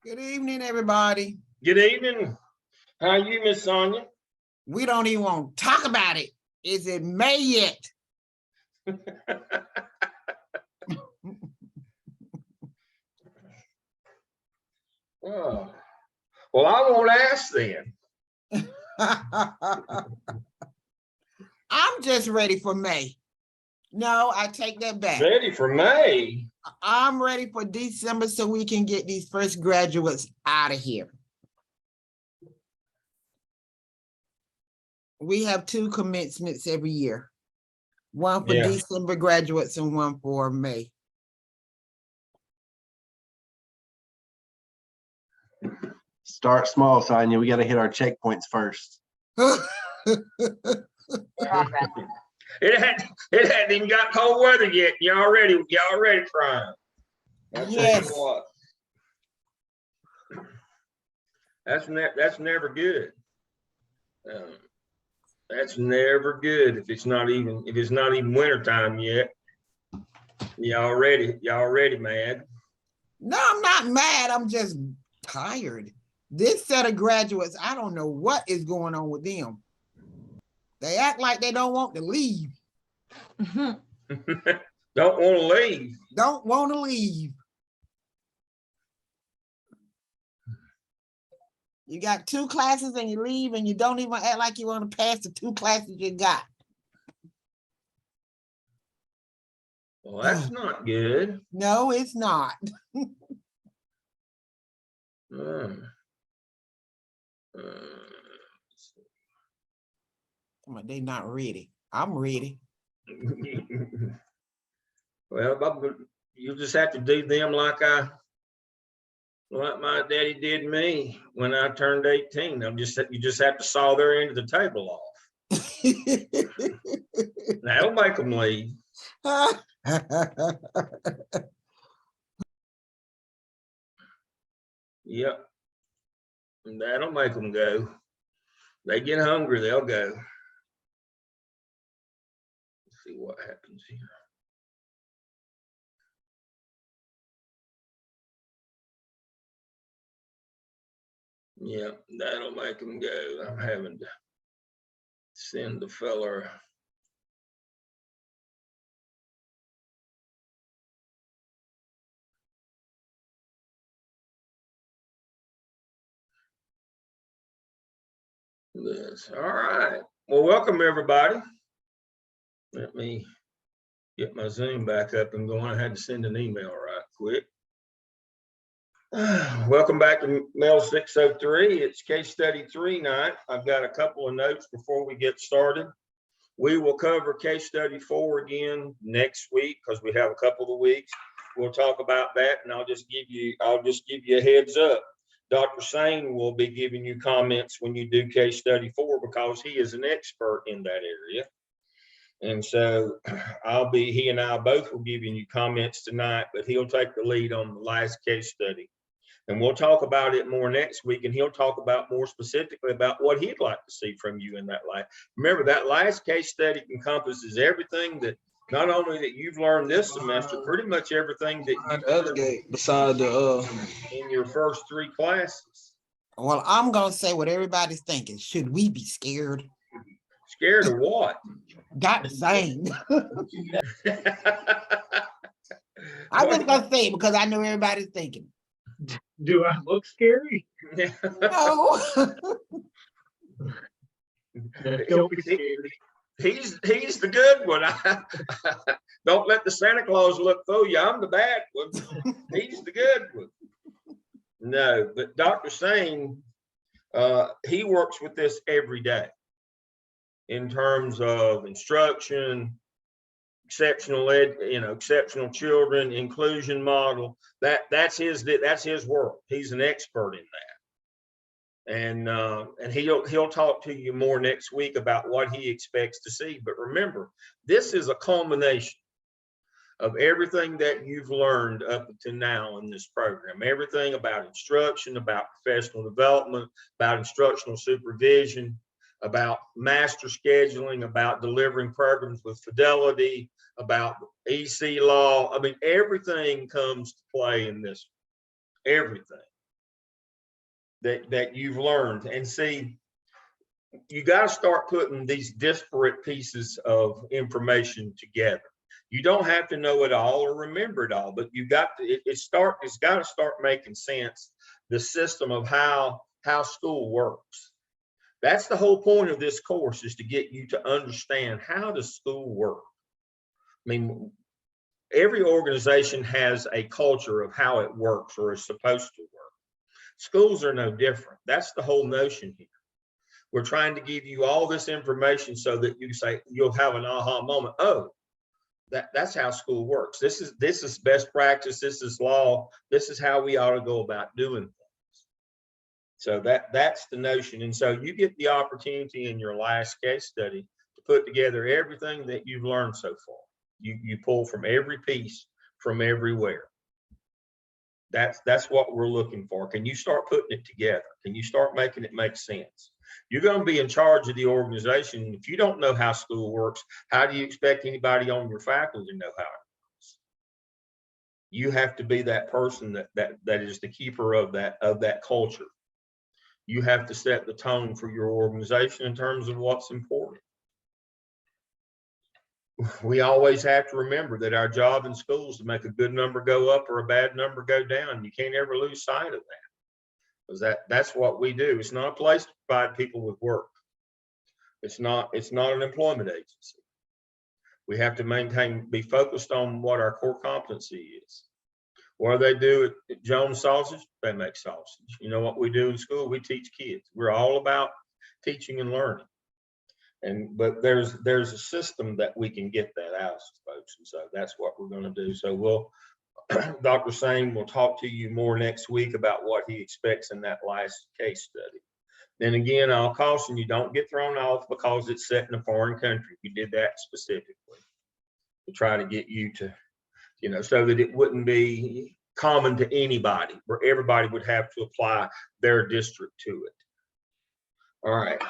Good evening, everybody. Good evening. How are you, Miss Sonia? We don't even want to talk about it. Is it May yet? Oh, well, I won't ask then. I'm just ready for May. No, I take that back. Ready for May? I'm ready for December so we can get these first graduates out of here. We have 2 commencements every year. One for December graduates and one for May. Start small, Sonia. We got to hit our checkpoints first. It hadn't even got cold weather yet. Y'all already trying. Yes. What. That's never good. That's never good if it's not even wintertime yet. Y'all already mad. No, I'm not mad. I'm just tired. This set of graduates, I don't know what is going on with them. They act like they don't want to leave. Don't want to leave. Don't want to leave. You got 2 classes and you leave and you don't even act like you want to pass the 2 classes you got. Well, that's not good. No, it's not. They're not ready. I'm ready. Well, you just have to do them like my daddy did me when I turned 18. You just have to saw their end of the table off. That'll make them leave. Yep. That'll make them go. They get hungry, they'll go. Let's see what happens here. Yeah, that'll make them go. I'm having to send the feller. This. All right. Well, welcome everybody. Let me get my Zoom back up and going. I had to send an email right quick. Welcome back to MELS 603. It's case study 3 night. I've got a couple of notes before we get started. We will cover case study 4 again next week because we have a couple of weeks. We'll talk about that, and I'll just give you a heads up. Dr. Sane will be giving you comments when you do case study 4 because he is an expert in that area. And so he and I both will give you comments tonight, but he'll take the lead on the last case study. And we'll talk about it more next week, and he'll talk about more specifically about what he'd like to see from you in that life. Remember, that last case study encompasses everything that not only that you've learned this semester, pretty much everything that you've learned beside the in your first 3 classes. Well, I'm gonna say what everybody's thinking. Should we be scared? Scared of what? Dr. Sane. I'm just gonna say it because I know everybody's thinking. Do I look scary? No. Don't be scared. He's the good one. Don't let the Santa Claus look fool you. I'm the bad one. He's the good one. No, but Dr. Sane, he works with this every day in terms of instruction, exceptional children, inclusion model. That's his world. He's an expert in that. And he'll talk to you more next week about what he expects to see. But remember, this is a culmination of everything that you've learned up to now in this program. Everything about instruction, about professional development, about instructional supervision, about master scheduling, about delivering programs with fidelity, about EC law. I mean, everything comes to play in this. Everything. that you've learned. And see, you got to start putting these disparate pieces of information together. You don't have to know it all or remember it all, but you got to, it's got to start making sense, the system of how school works. That's the whole point of this course, is to get you to understand, how does school work? I mean, every organization has a culture of how it works or is supposed to work. Schools are no different. That's the whole notion here. We're trying to give you all this information so that you say, you'll have an aha moment. Oh, that's how school works. This is best practice. This is law. This is how we ought to go about doing things. So that's the notion. And so you get the opportunity in your last case study to put together everything that you've learned so far. You pull from every piece from everywhere. That's what we're looking for. Can you start putting it together? Can you start making it make sense? You're going to be in charge of the organization. If you don't know how school works, how do you expect anybody on your faculty to know how it works? You have to be that person that is the keeper of that culture. You have to set the tone for your organization in terms of what's important. We always have to remember that our job in school is to make a good number go up or a bad number go down. You can't ever lose sight of that, because that's what we do. It's not a place to provide people with work. It's not an employment agency. We have to be focused on what our core competency is. What do they do at Jones Sausage? They make sausage. You know what we do in school? We teach kids. We're all about teaching and learning. But there's a system that we can get that out of folks. And so that's what we're going to do. So Dr. Sane will talk to you more next week about what he expects in that last case study. And again, I'll caution you, don't get thrown off because it's set in a foreign country. We did that specifically to try to get you to, so that it wouldn't be common to anybody, where everybody would have to apply their district to it. All right.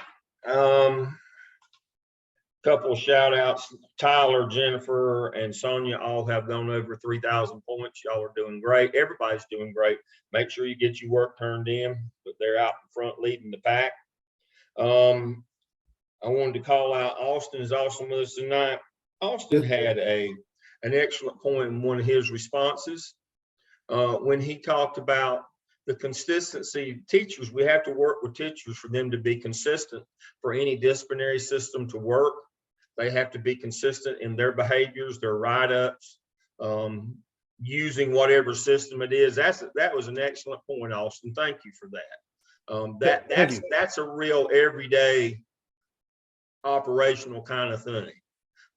Couple of shout outs. Tyler, Jennifer, and Sonia all have gone over 3,000 points. Y'all are doing great. Everybody's doing great. Make sure you get your work turned in, but they're out in front leading the pack. I wanted to call out Austin is awesome with us tonight. Austin had an excellent point in one of his responses when he talked about the consistency of teachers. We have to work with teachers for them to be consistent for any disciplinary system to work. They have to be consistent in their behaviors, their write-ups, using whatever system it is. That was an excellent point, Austin. Thank you for that. That's a real everyday operational kind of thing.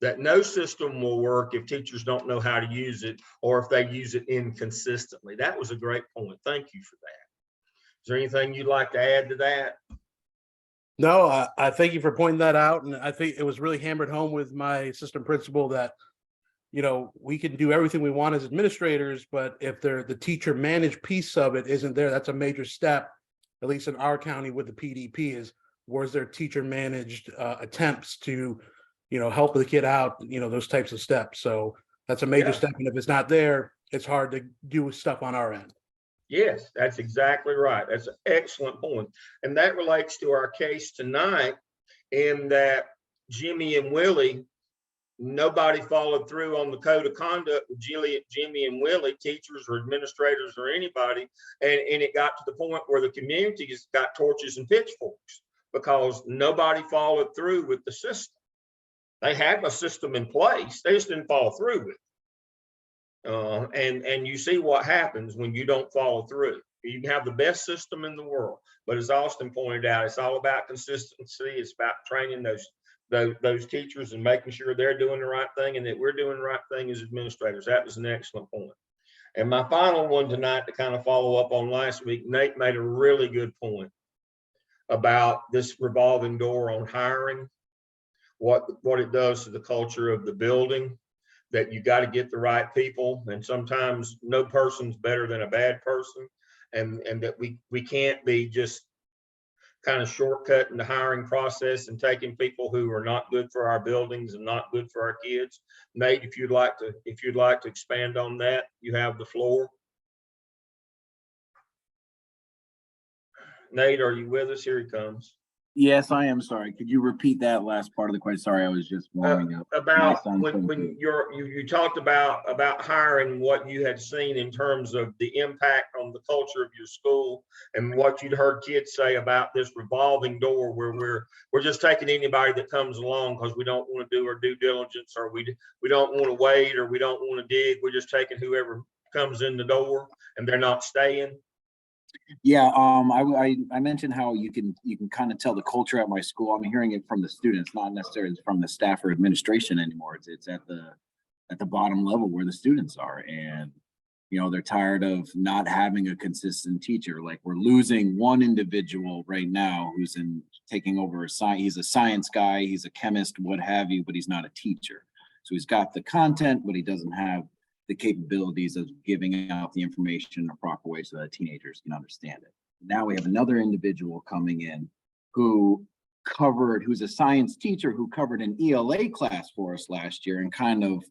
That no system will work if teachers don't know how to use it, or if they use it inconsistently. That was a great point. Thank you for that. Is there anything you'd like to add to that? No, I thank you for pointing that out. And I think it was really hammered home with my assistant principal that, we can do everything we want as administrators, but if the teacher managed piece of it isn't there, that's a major step, at least in our county with the PDP, is where's their teacher managed attempts to, help the kid out, those types of steps. So that's a major step. And if it's not there, it's hard to do stuff on our end. Yes, that's exactly right. That's an excellent point. And that relates to our case tonight, in that Jimmy and Willie, nobody followed through on the code of conduct with Jimmy and Willie, teachers or administrators or anybody. And it got to the point where the communities got torches and pitchforks because nobody followed through with the system. They had a system in place. They just didn't follow through with it. And you see what happens when you don't follow through. You can have the best system in the world, but as Austin pointed out, it's all about consistency. It's about training those teachers and making sure they're doing the right thing and that we're doing the right thing as administrators. That was an excellent point. And my final one tonight, to kind of follow up on last week, Nate made a really good point about this revolving door on hiring, what it does to the culture of the building, that you got to get the right people. And sometimes no person's better than a bad person. And that we can't be just kind of shortcutting the hiring process and taking people who are not good for our buildings and not good for our kids. Nate, if you'd like to expand on that, you have the floor. Nate, are you with us? Here he comes. Yes, I am sorry. Could you repeat that last part of the question? Sorry, I was just warming up. My About son's when going you talked about hiring, what you had seen in terms of the impact on the culture of your school, and what you'd heard kids say about this revolving door where we're just taking anybody that comes along because we don't want to do our due diligence, or we don't want to wait, or we don't want to dig. We're just taking whoever comes in the door, and they're not staying. Yeah, I mentioned how you can kind of tell the culture at my school. I'm hearing it from the students, not necessarily from the staff or administration anymore. It's at the bottom level where the students are, and you know, they're tired of not having a consistent teacher. Like, we're losing one individual right now who's taking over he's a science guy, he's a chemist, what have you, but he's not a teacher. So he's got the content, but he doesn't have the capabilities of giving out the information in a proper way so that teenagers can understand it. Now we have another individual coming in who's a science teacher who covered an ELA class for us last year and kind of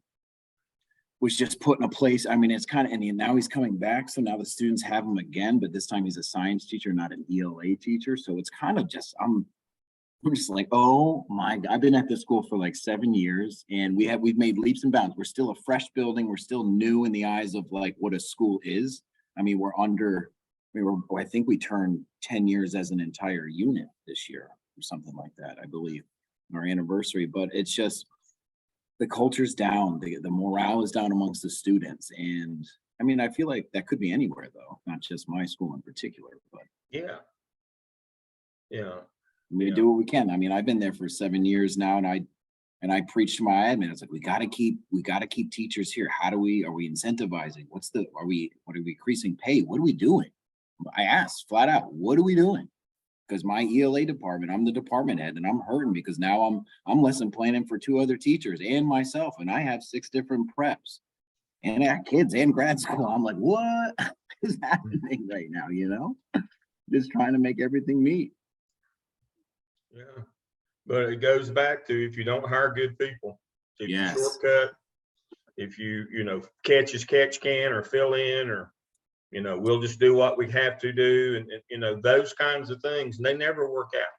was just put in a place. I mean, it's kind of, and now he's coming back. So now the students have him again, but this time he's a science teacher, not an ELA teacher. So it's kind of just, I'm just like, oh my God, I've been at this school for like 7 years, and we've made leaps and bounds. We're still a fresh building. We're still new in the eyes of like what a school is. I mean, I think we turned 10 years as an entire unit this year or something like that, I believe, our anniversary. But it's just, the culture's down, the morale is down amongst the students. And I mean, I feel like that could be anywhere though, not just my school in particular, but Yeah. we do what we can. I mean, I've been there for 7 years now, and I preach to my admin. It's like, we got to keep teachers here. Are we incentivizing? Are we increasing pay? What are we doing? I asked flat out, what are we doing? Because my ELA department, I'm the department head, and I'm hurting because now I'm lesson planning for 2 other teachers and myself, and I have 6 different preps and I got kids and grad school. I'm like, what is happening right now? You know, just trying to make everything meet. Yeah, but it goes back to, if you don't hire good people, if you Yes. shortcut, if you catch as catch can, or fill in, or we'll just do what we have to do, and those kinds of things, and they never work out.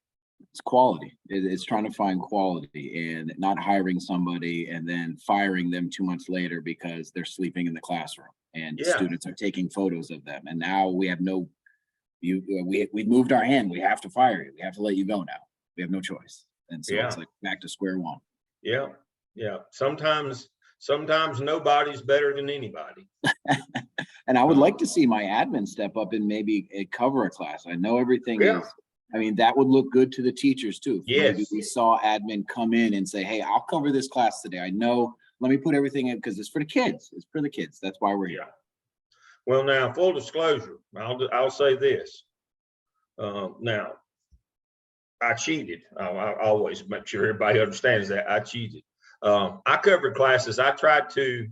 It's quality. It's trying to find quality and not hiring somebody and then firing them 2 months later because they're sleeping in the classroom and Yeah. students are taking photos of them. And now we have we've moved our hand. We have to fire you. We have to let you go now. We have no choice. And so It's like back to square one. Yeah. Sometimes nobody's better than anybody. And I would like to see my admin step up and maybe cover a class. I know everything is, I mean, that would look good to the teachers too. Yes. Maybe we saw admin come in and say, hey, I'll cover this class today. I know, let me put everything in because it's for the kids. It's for the kids. That's why we're here. Yeah. Well, now, full disclosure, I'll say this. Now, I cheated. I always make sure everybody understands that I cheated. I covered classes. I tried to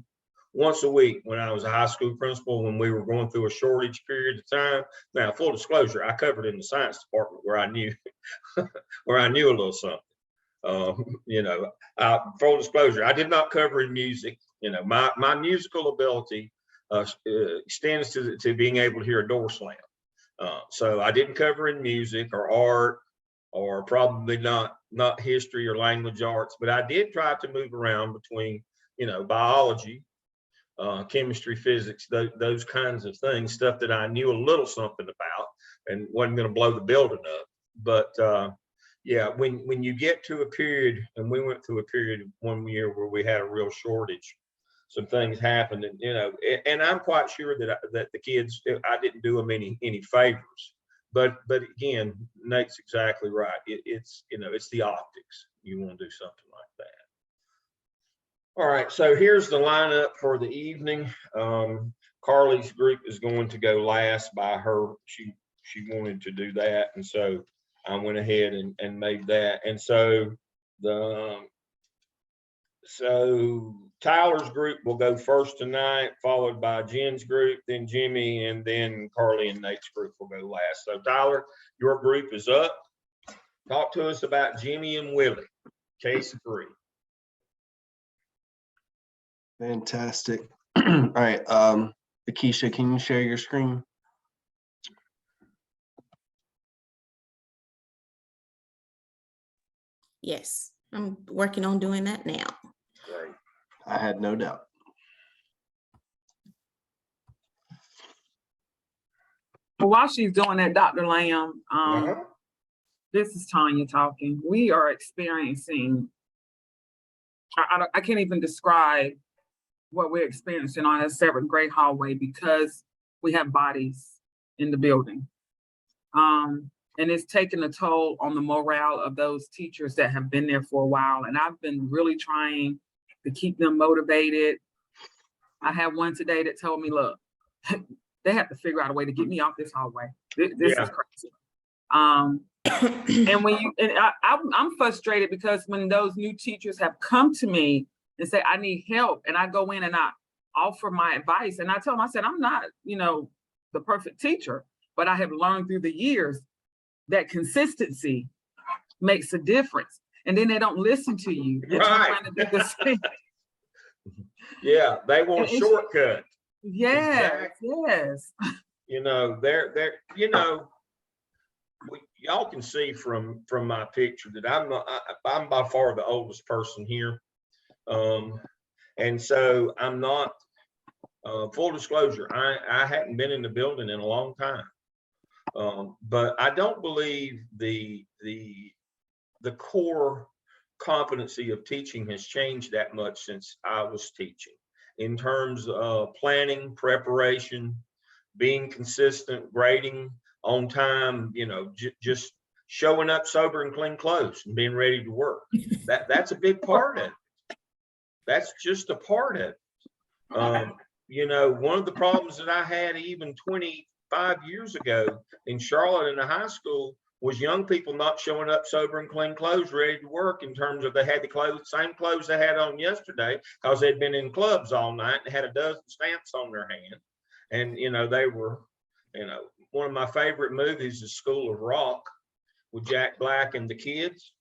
once a week when I was a high school principal, when we were going through a shortage period of time. Now, full disclosure, I covered in the science department where I knew a little something. Full disclosure, I did not cover in music. My musical ability extends to being able to hear a door slam. So I didn't cover in music or art, or probably not history or language arts, but I did try to move around between, biology, chemistry, physics, those kinds of things, stuff that I knew a little something about and wasn't going to blow the building up. But when you get to a period, and we went through a period of 1 year where we had a real shortage, some things happened, and I'm quite sure that the kids, I didn't do them any favors. But again, Nate's exactly right. It's the optics. You want to do something like that. All right, so here's the lineup for the evening. Carly's group is going to go last by her. She wanted to do that, and so I went ahead and made that. And so Tyler's group will go first tonight, followed by Jen's group, then Jimmy, and then Carly and Nate's group will go last. So Tyler, your group is up. Talk to us about Jimmy and Willie, case 3. Fantastic. All right. Akeisha, can you share your screen? Yes, I'm working on doing that now. Great. I had no doubt. Well, while she's doing that, Dr. Lamb, Uh-huh. this is Tanya talking. We are experiencing, I can't even describe what we're experiencing on a 7th grade hallway because we have bodies in the building. And it's taken a toll on the morale of those teachers that have been there for a while. And I've been really trying to keep them motivated. I had one today that told me, look, they have to figure out a way to get me off this hallway. This Yeah. is crazy. And when you, and I'm frustrated because when those new teachers have come to me and say, I need help, and I go in and I offer my advice, and I tell them, I said, I'm not, the perfect teacher, but I have learned through the years that consistency makes a difference. And then they don't listen to you. They're Right. trying to do the same. Yeah, they want a shortcut. Yes, Exactly. yes. They're y'all can see from my picture that I'm by far the oldest person here. And so I'm not, full disclosure, I hadn't been in the building in a long time. But I don't believe the core competency of teaching has changed that much since I was teaching, in terms of planning, preparation, being consistent, grading on time, just showing up sober and clean clothes and being ready to work. That's a big part of it. That's just a part of it. One of the problems that I had even 25 years ago in Charlotte in the high school was young people not showing up sober and clean clothes, ready to work, in terms of they had the same clothes they had on yesterday because they'd been in clubs all night and had a dozen stamps on their hand. And, they were, one of my favorite movies is School of Rock with Jack Black and the kids.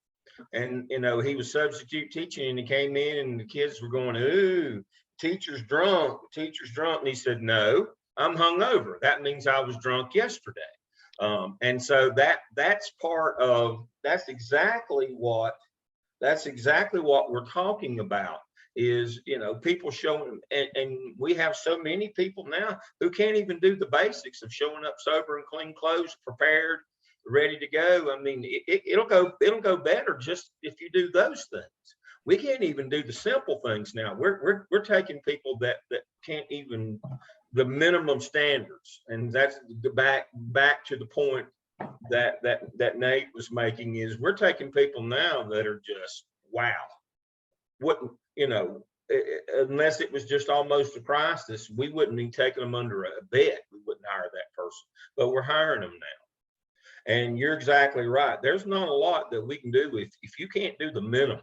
And, he was substitute teaching and he came in and the kids were going, ooh, teacher's drunk, teacher's drunk. And he said, no, I'm hungover. That means I was drunk yesterday. And so that's exactly what we're talking about is, people showing, and we have so many people now who can't even do the basics of showing up sober and clean clothes, prepared, ready to go. I mean, it'll go better just if you do those things. We can't even do the simple things now. We're taking people that can't even the minimum standards, and that's the back to the point that Nate was making, is we're taking people now that are just wow. Wouldn't unless it was just almost a crisis, we wouldn't be taking them under a bed. We wouldn't hire that person, but we're hiring them now. And you're exactly right. There's not a lot that we can do if you can't do the minimum.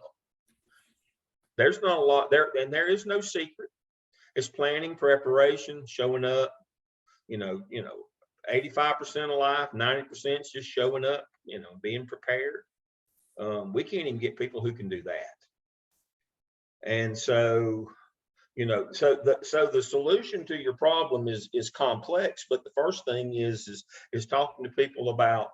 There's not a lot there, and there is no secret. It's planning, preparation, showing up. 85% of life, 90% is just showing up. Being prepared. We can't even get people who can do that. And so, so the solution to your problem is complex. But the first thing is talking to people about,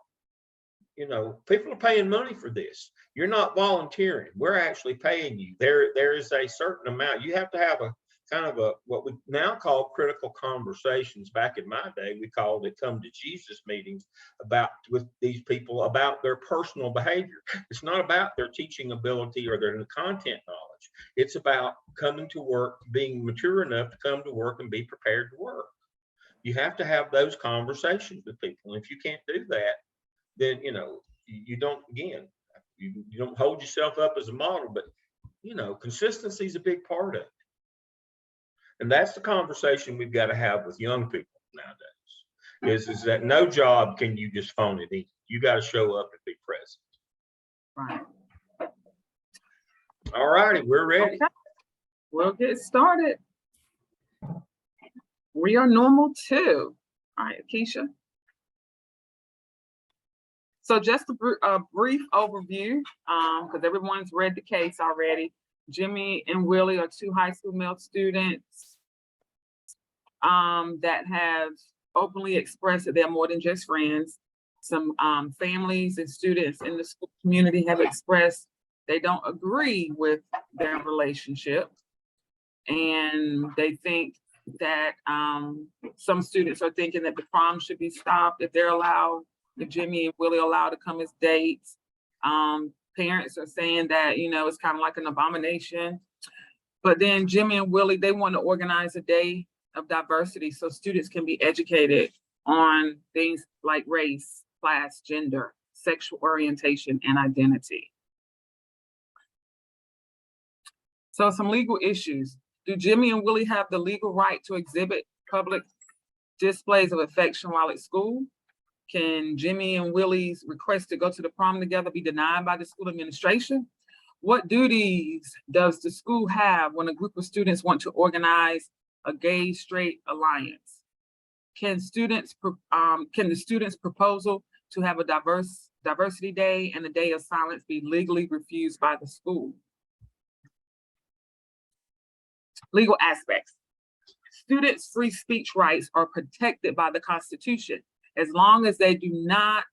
people are paying money for this. You're not volunteering. We're actually paying you. There is a certain amount. You have to have a kind of what we now call critical conversations. Back in my day, we called it come to Jesus meetings with these people about their personal behavior. It's not about their teaching ability or their content knowledge. It's about coming to work, being mature enough to come to work and be prepared to work. You have to have those conversations with people. And if you can't do that, then, you don't, again, you don't hold yourself up as a model, but, consistency is a big part of it. And that's the conversation we've got to have with young people nowadays, is that no job can you just phone it in. You got to show up and be present. Right. All righty, we're ready. Okay. We'll get started. We are normal 2. All right, Keisha. So just a brief overview, because everyone's read the case already. Jimmy and Willie are 2 high school male students that have openly expressed that they're more than just friends. Some families and students in the school community have expressed they don't agree with their relationship. And they think that some students are thinking that the prom should be stopped if they're allowed, if Jimmy and Willie are allowed to come as dates. Parents are saying that, you know, it's kind of like an abomination. But then Jimmy and Willie, they want to organize a day of diversity so students can be educated on things like race, class, gender, sexual orientation, and identity. So some legal issues. Do Jimmy and Willie have the legal right to exhibit public displays of affection while at school? Can Jimmy and Willie's request to go to the prom together be denied by the school administration? What duties does the school have when a group of students want to organize a gay straight alliance? Can the students' proposal to have a diversity day and a day of silence be legally refused by the school? Legal aspects. Students' free speech rights are protected by the Constitution as long as they do not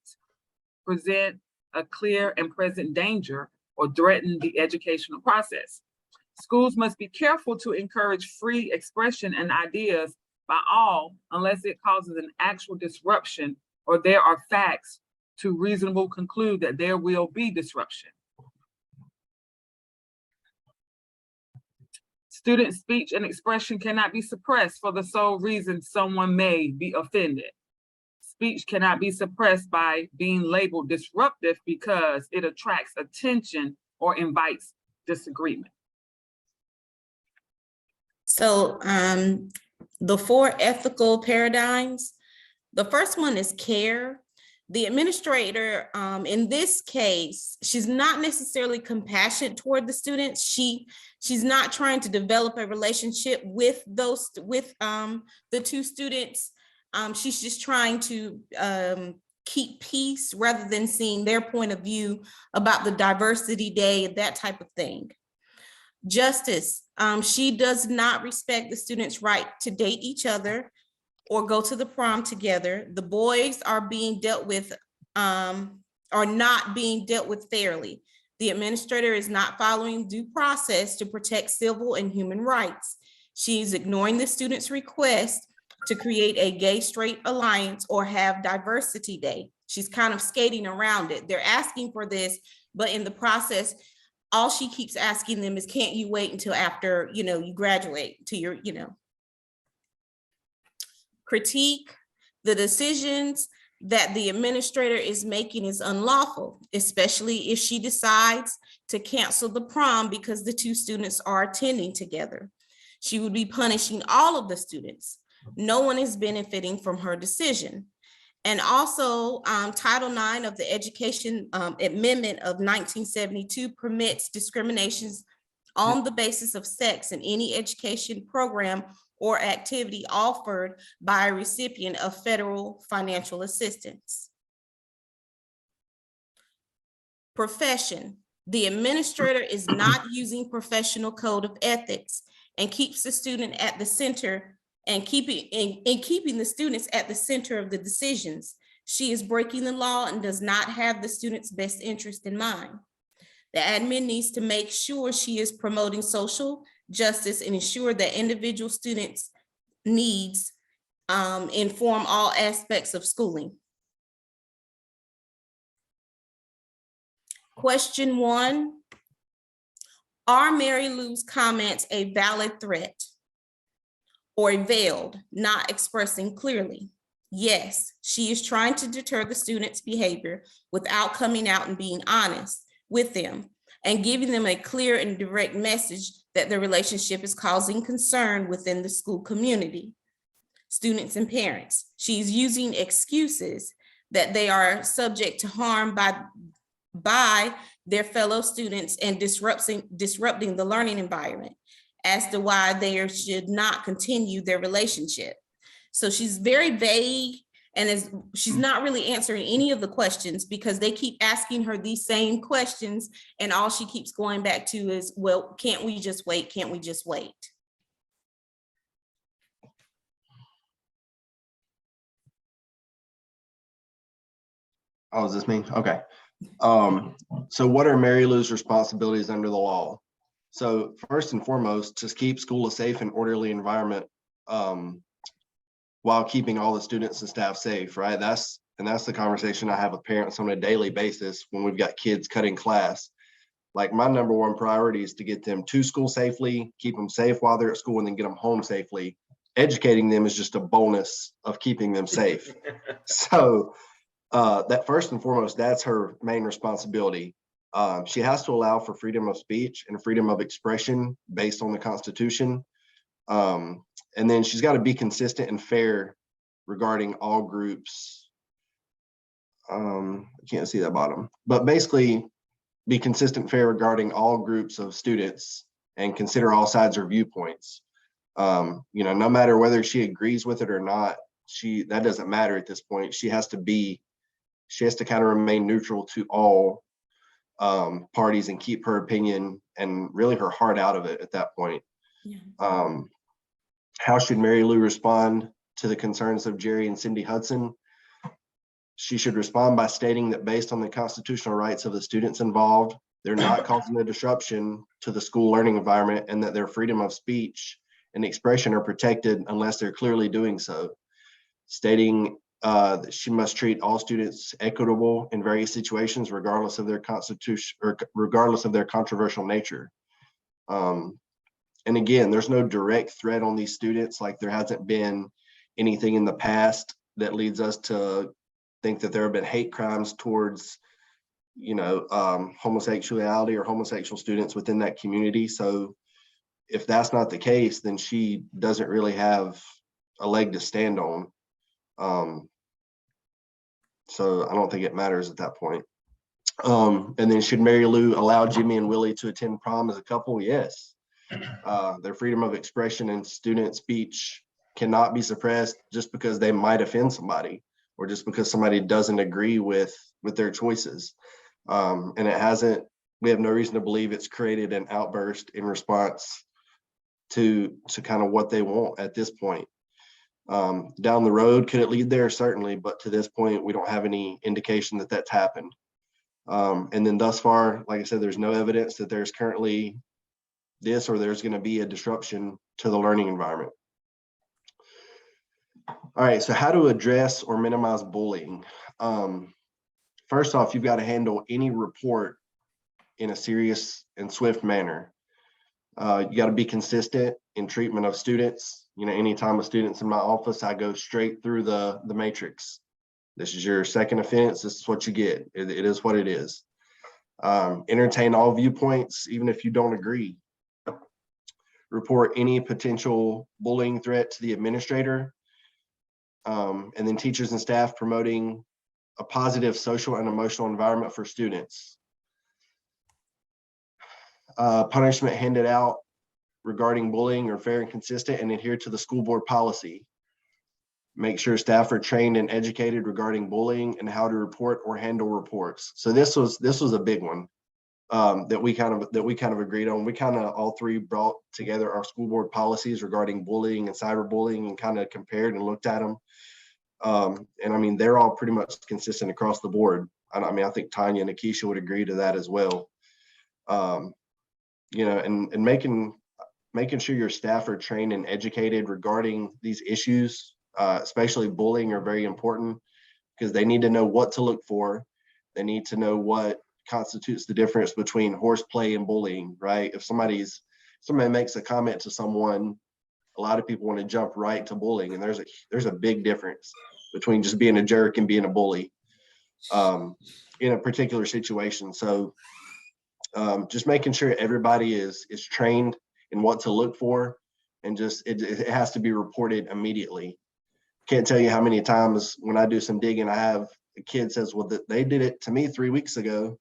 present a clear and present danger or threaten the educational process. Schools must be careful to encourage free expression and ideas by all unless it causes an actual disruption or there are facts to reasonably conclude that there will be disruption. Student speech and expression cannot be suppressed for the sole reason someone may be offended. Speech cannot be suppressed by being labeled disruptive because it attracts attention or invites disagreement. So the 4 ethical paradigms, the first one is care. The administrator, in this case, she's not necessarily compassionate toward the students. She's not trying to develop a relationship with the 2 students. She's just trying to keep peace rather than seeing their point of view about the diversity day, that type of thing. Justice, she does not respect the students' right to date each other or go to the prom together. The boys are being dealt with, are not being dealt with fairly. The administrator is not following due process to protect civil and human rights. She's ignoring the students' request to create a gay straight alliance or have diversity day. She's kind of skating around it. They're asking for this, but in the process, all she keeps asking them is, can't you wait until after, you graduate to your, critique. The decisions that the administrator is making is unlawful, especially if she decides to cancel the prom because the 2 students are attending together. She would be punishing all of the students. No one is benefiting from her decision. And also, Title IX of the Education Amendment of 1972 permits discriminations on the basis of sex in any education program or activity offered by a recipient of federal financial assistance. Profession. The administrator is not using professional code of ethics and keeps the student at the center and keeping the students at the center of the decisions. She is breaking the law and does not have the student's best interest in mind. The admin needs to make sure she is promoting social justice and ensure that individual students' needs inform all aspects of schooling. Question 1, are Mary Lou's comments a valid threat or veiled, not expressing clearly? Yes, she is trying to deter the students' behavior without coming out and being honest with them and giving them a clear and direct message that the relationship is causing concern within the school community, students and parents. She's using excuses that they are subject to harm by their fellow students and disrupting the learning environment as to why they should not continue their relationship. So she's very vague and she's not really answering any of the questions because they keep asking her these same questions and all she keeps going back to is, well, can't we just wait? Can't we just wait? Oh, is this me? Okay. So what are Mary Lou's responsibilities under the law? So first and foremost, just keep school a safe and orderly environment while keeping all the students and staff safe, right? That's the conversation I have with parents on a daily basis when we've got kids cutting class. Like my number one priority is to get them to school safely, keep them safe while they're at school, and then get them home safely. Educating them is just a bonus of keeping them safe. So that first and foremost, that's her main responsibility. She has to allow for freedom of speech and freedom of expression based on the Constitution. And then she's got to be consistent and fair regarding all groups. I can't see that bottom, but basically be consistent and fair regarding all groups of students and consider all sides or viewpoints. No matter whether she agrees with it or not, that doesn't matter at this point. She has to kind of remain neutral to all parties and keep her opinion and really her heart out of it at that point. Yeah. How should Mary Lou respond to the concerns of Jerry and Cindy Hudson? She should respond by stating that based on the constitutional rights of the students involved, they're not causing a disruption to the school learning environment and that their freedom of speech and expression are protected unless they're clearly doing so. Stating that she must treat all students equitable in various situations, regardless of their constitution or regardless of their controversial nature. And again, there's no direct threat on these students. Like there hasn't been anything in the past that leads us to think that there have been hate crimes towards, homosexuality or homosexual students within that community. So if that's not the case, then she doesn't really have a leg to stand on. So I don't think it matters at that point. And then should Mary Lou allow Jimmy and Willie to attend prom as a couple? Yes. Their freedom of expression and student speech cannot be suppressed just because they might offend somebody or just because somebody doesn't agree with their choices. And we have no reason to believe it's created an outburst in response to kind of what they want at this point. Down the road, could it lead there? Certainly, but to this point, we don't have any indication that that's happened. And then thus far, like I said, there's no evidence that there's currently this or there's going to be a disruption to the learning environment. All right, so how to address or minimize bullying. First off, you've got to handle any report in a serious and swift manner. You got to be consistent in treatment of students. Anytime a student's in my office, I go straight through the matrix. This is your second offense. This is what you get. It is what it is. Entertain all viewpoints, even if you don't agree. Report any potential bullying threat to the administrator. And then teachers and staff promoting a positive social and emotional environment for students. Punishment handed out regarding bullying are fair and consistent and adhere to the school board policy. Make sure staff are trained and educated regarding bullying and how to report or handle reports. So this was a big one that we kind of agreed on. We kind of all three brought together our school board policies regarding bullying and cyberbullying and kind of compared and looked at them. And I mean, they're all pretty much consistent across the board. I think Tanya and Akeisha would agree to that as well. And making sure your staff are trained and educated regarding these issues, especially bullying, are very important because they need to know what to look for. They need to know what constitutes the difference between horseplay and bullying, right? If somebody makes a comment to someone, a lot of people want to jump right to bullying, and there's a big difference between just being a jerk and being a bully in a particular situation. So just making sure everybody is trained in what to look for, and just it has to be reported immediately. Can't tell you how many times when I do some digging, I have a kid says, well, they did it to me 3 weeks ago.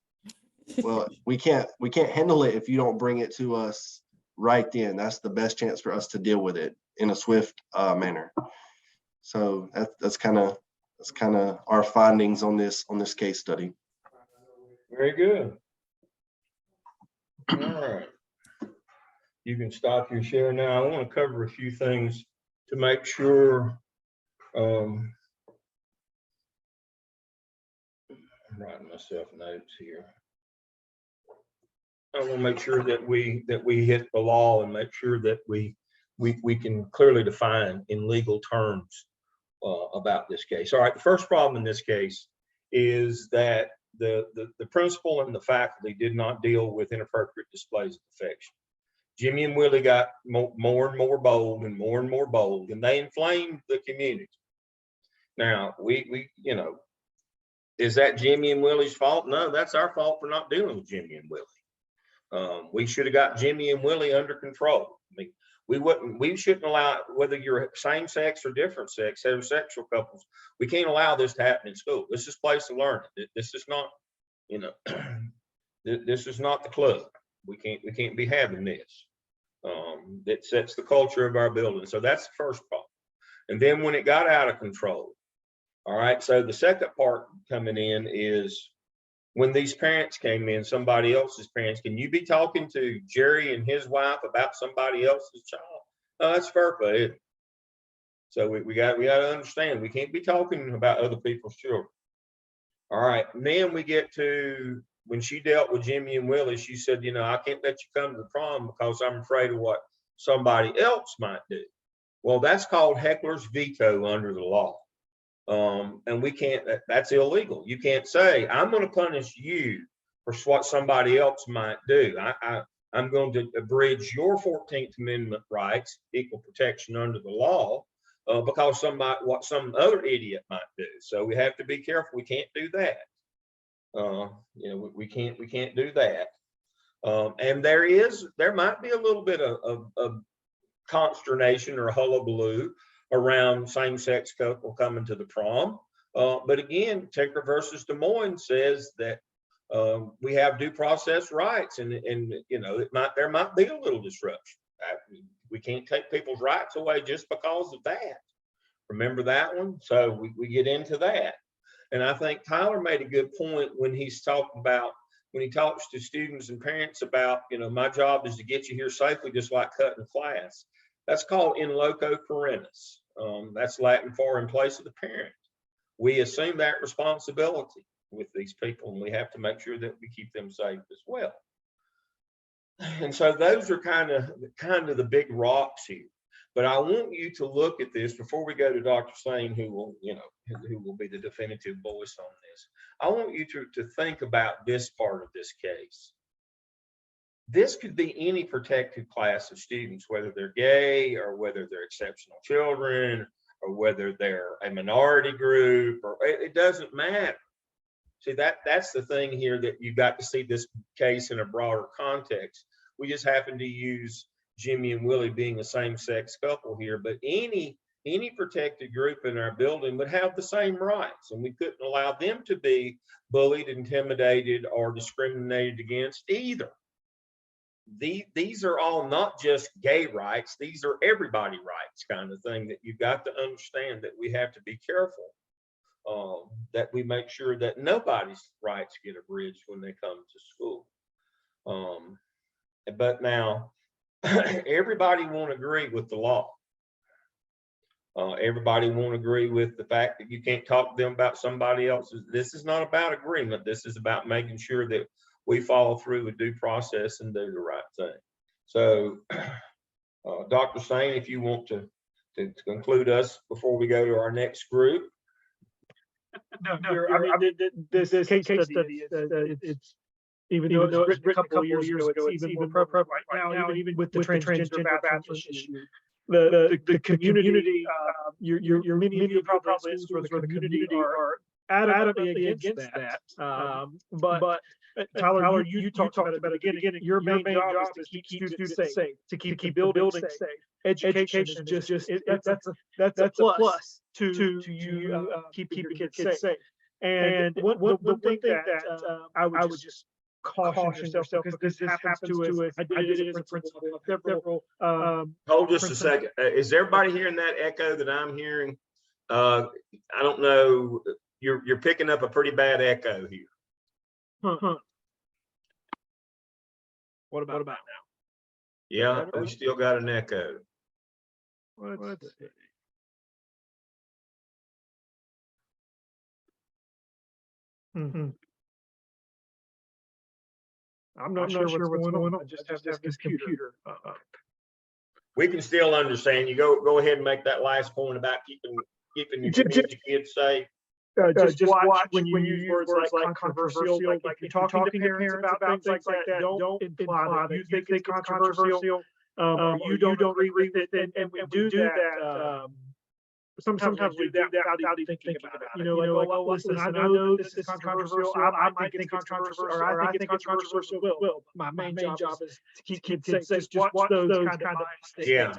Well, we can't handle it if you don't bring it to us right then. That's the best chance for us to deal with it in a swift manner. So that's kind of our findings on this case study. Very good. All right. You can stop your share now. I want to cover a few things to make sure writing myself notes here. I want to make sure that we hit the law and make sure that we can clearly define in legal terms about this case. All right, the first problem in this case is that the principal and the faculty did not deal with inappropriate displays of affection. Jimmy and Willie got more and more bold and more bold, and they inflamed the community. Now, we you know, is that Jimmy and Willie's fault? No, that's our fault for not dealing with Jimmy and Willie. We should have got Jimmy and Willie under control. I mean, we shouldn't allow, whether you're same sex or different sex, heterosexual couples, we can't allow this to happen in school. This is a place of learning. This is not, you know, this is not the club. We can't be having this. That sets the culture of our building. So that's the first problem. And then when it got out of control, all right, so the second part coming in is when these parents came in, somebody else's parents, can you be talking to Jerry and his wife about somebody else's child? No, that's FERPA, isn't it? So we got to understand, we can't be talking about other people's children. All right, and then we get to when she dealt with Jimmy and Willie, she said, you know, I can't let you come to the prom because I'm afraid of what somebody else might do. Well, that's called heckler's veto under the law. And we can't, that's illegal. You can't say, I'm going to punish you for what somebody else might do. I'm going to abridge your 14th Amendment rights, equal protection under the law, because what some other idiot might do. So we have to be careful. We can't do that. You know, we can't do that. And there might be a little bit of consternation or hullabaloo around same-sex couple coming to the prom. But again, Tinker versus Des Moines says that we have due process rights, and you know, there might be a little disruption. We can't take people's rights away just because of that. Remember that one? So we get into that. And I think Tyler made a good point when he's talking about, when he talks to students and parents about, you know, my job is to get you here safely, just like cutting class. That's called in loco parentis. That's Latin for in place of the parent. We assume that responsibility with these people, and we have to make sure that we keep them safe as well. And so those are kind of the big rocks here. But I want you to look at this before we go to Dr. Sane, who will be the definitive voice on this. I want you to think about this part of this case. This could be any protected class of students, whether they're gay or whether they're exceptional children or whether they're a minority group, or it doesn't matter. See, that's the thing here, that you got to see this case in a broader context. We just happen to use Jimmy and Willie being a same-sex couple here, but any protected group in our building would have the same rights, and we couldn't allow them to be bullied, intimidated, or discriminated against either. These are all not just gay rights, these are everybody rights kind of thing that you've got to understand, that we have to be careful that we make sure that nobody's rights get abridged when they come to school. But now, everybody won't agree with the law. Everybody won't agree with the fact that you can't talk to them about somebody else's. This is not about agreement. This is about making sure that we follow through with due process and do the right thing. So, Dr. Sane, if you want to conclude us before we go to our next group. No, I mean, this case study, it's even though it was written a couple of years ago, it's even more prevalent right now, even with the transgender bathroom issue. The community, your many probably for the community are adamantly against that. But Tyler, you talked about it at the beginning. Your main job is to keep students safe, to keep the building safe. Education is just that's a plus to you keeping kids safe. And one thing that I would just caution yourself, because this happens to us. I did it as a principal of several. Hold just a second. Is everybody hearing that echo that I'm hearing? I don't know. You're picking up a pretty bad echo here. What about now? Yeah, we still got an echo. Let's see. I'm not sure what's going on. I just have this computer. We can still understand you. Go ahead and make that last point about keeping your community kids safe. Just watch when you use words like controversial, like if you're talking to parents about things like that, don't imply that you think it's controversial, or you don't agree with it, and we do that. Sometimes we do that without even thinking about it. You know, like, oh, listen, I know this is controversial. I might think it's controversial, or I think it's controversial. Well, my main job is to keep kids safe. Just watch those kind of Yeah.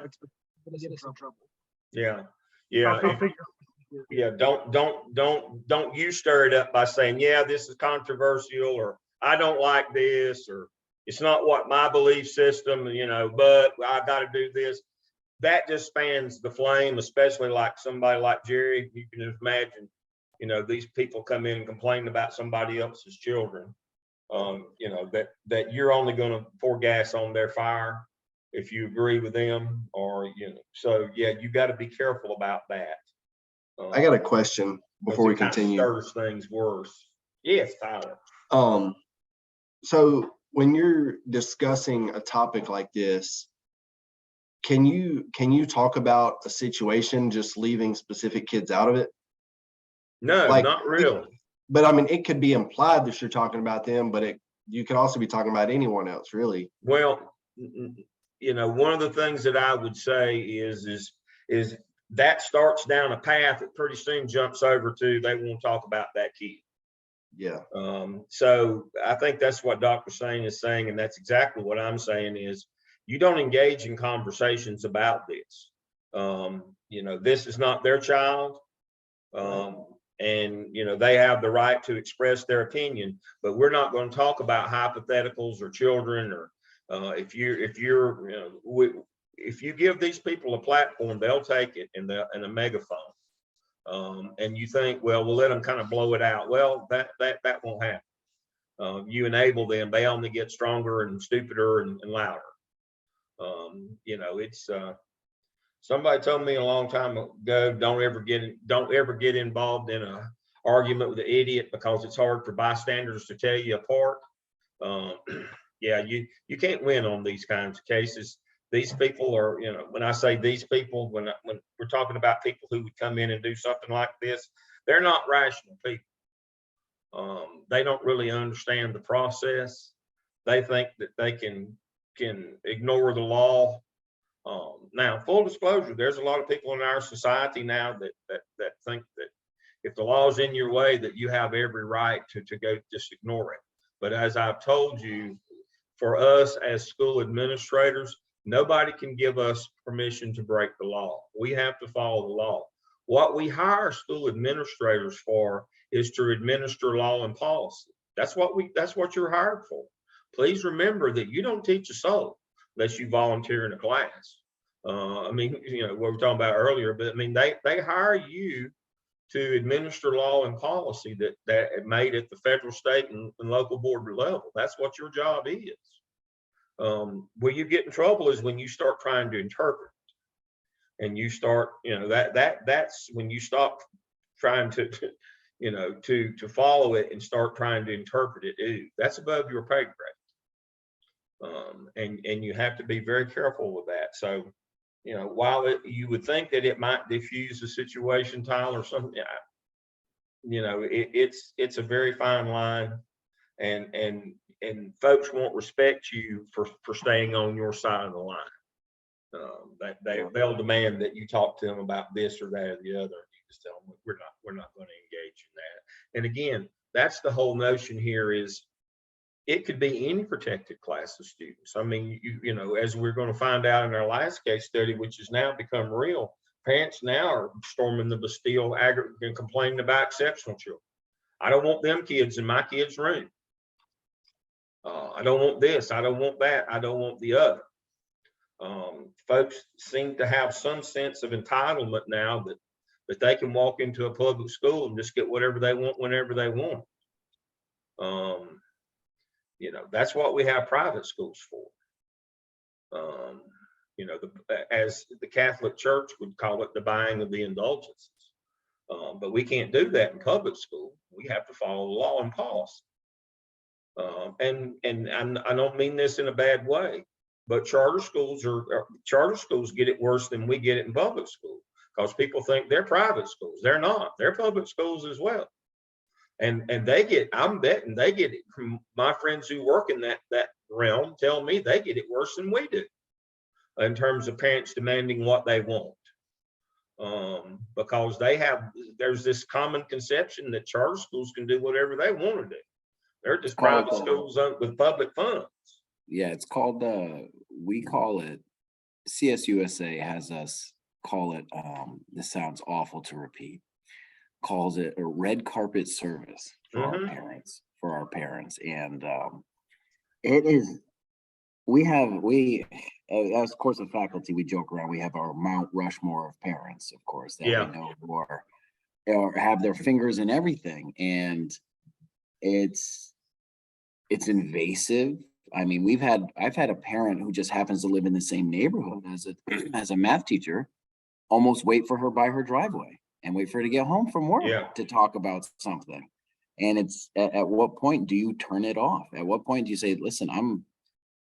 Yeah. Yeah. Don't you stir it up by saying, yeah, this is controversial, or I don't like this, or it's not what my belief system, but I got to do this. That just fans the flame, especially like somebody like Jerry. You can just imagine, these people come in and complain about somebody else's children. That you're only going to pour gas on their fire if you agree with them, or so yeah, you got to be careful about that. I got a question before we continue. Stirs things worse. Yes, Tyler. So when you're discussing a topic like this, can you talk about a situation just leaving specific kids out of it? No, not really. But I mean, it could be implied that you're talking about them, but you could also be talking about anyone else, really. Well, one of the things that I would say is that starts down a path that pretty soon jumps over to they won't talk about that kid. Yeah. So I think that's what Dr. Sane is saying, and that's exactly what I'm saying is you don't engage in conversations about this. This is not their child. And they have the right to express their opinion, but we're not going to talk about hypotheticals or children, or if you give these people a platform, they'll take it in a megaphone. And you think, well, we'll let them kind of blow it out. Well, that won't happen. You enable them; they only get stronger and stupider and louder. It's somebody told me a long time ago, don't ever get involved in a argument with an idiot, because it's hard for bystanders to tell you apart. Yeah, you can't win on these kinds of cases. These people are, when I say these people, when we're talking about people who would come in and do something like this, they're not rational people. They don't really understand the process. They think that they can ignore the law. Now, full disclosure, there's a lot of people in our society now that think that if the law is in your way, that you have every right to go just ignore it. But as I've told you, for us as school administrators, nobody can give us permission to break the law. We have to follow the law. What we hire school administrators for is to administer law and policy. That's what you're hired for. Please remember that you don't teach a soul unless you volunteer in a class. What we were talking about earlier, but I mean, they hire you to administer law and policy that made at the federal, state, and local board level. That's what your job is. Where you get in trouble is when you start trying to interpret, and you start, that's when you stop trying to follow it and start trying to interpret it. Ooh, that's above your pay grade. And you have to be very careful with that. So, while you would think that it might diffuse the situation, Tyler, something, it's a very fine line, and folks won't respect you for staying on your side of the line. They'll demand that you talk to them about this or that or the other. And you just tell them we're not going to engage in that. And again, that's the whole notion here is. It could be any protected class of students. I mean, as we're going to find out in our last case study, which has now become real, parents now are storming the Bastille and complaining about exceptional children. I don't want them kids in my kid's room. I don't want this. I don't want that. I don't want the other. Folks seem to have some sense of entitlement now that they can walk into a public school and just get whatever they want whenever they want. That's what we have private schools for. As the Catholic Church would call it, the buying of the indulgences. But we can't do that in public school. We have to follow the law and policy. I don't mean this in a bad way, but charter schools get it worse than we get it in public school, because people think they're private schools. They're not. They're public schools as well. And I'm betting they get it from my friends who work in that realm, tell me they get it worse than we do in terms of parents demanding what they want. Because there's this common conception that charter schools can do whatever they want to do. They're just private schools with public funds. Yeah, it's called, we call it, CSUSA has us call it, this sounds awful to repeat, calls it a red carpet service for our parents. And it is, as of course, the faculty, we joke around, we have our Mount Rushmore of parents, of course, that we know who are or have their fingers in everything. And it's invasive. I mean, I've had a parent who just happens to live in the same neighborhood as a math teacher, almost wait for her by her driveway and wait for her to get home from work to talk about something. And it's at what point do you turn it off? At what point do you say, listen,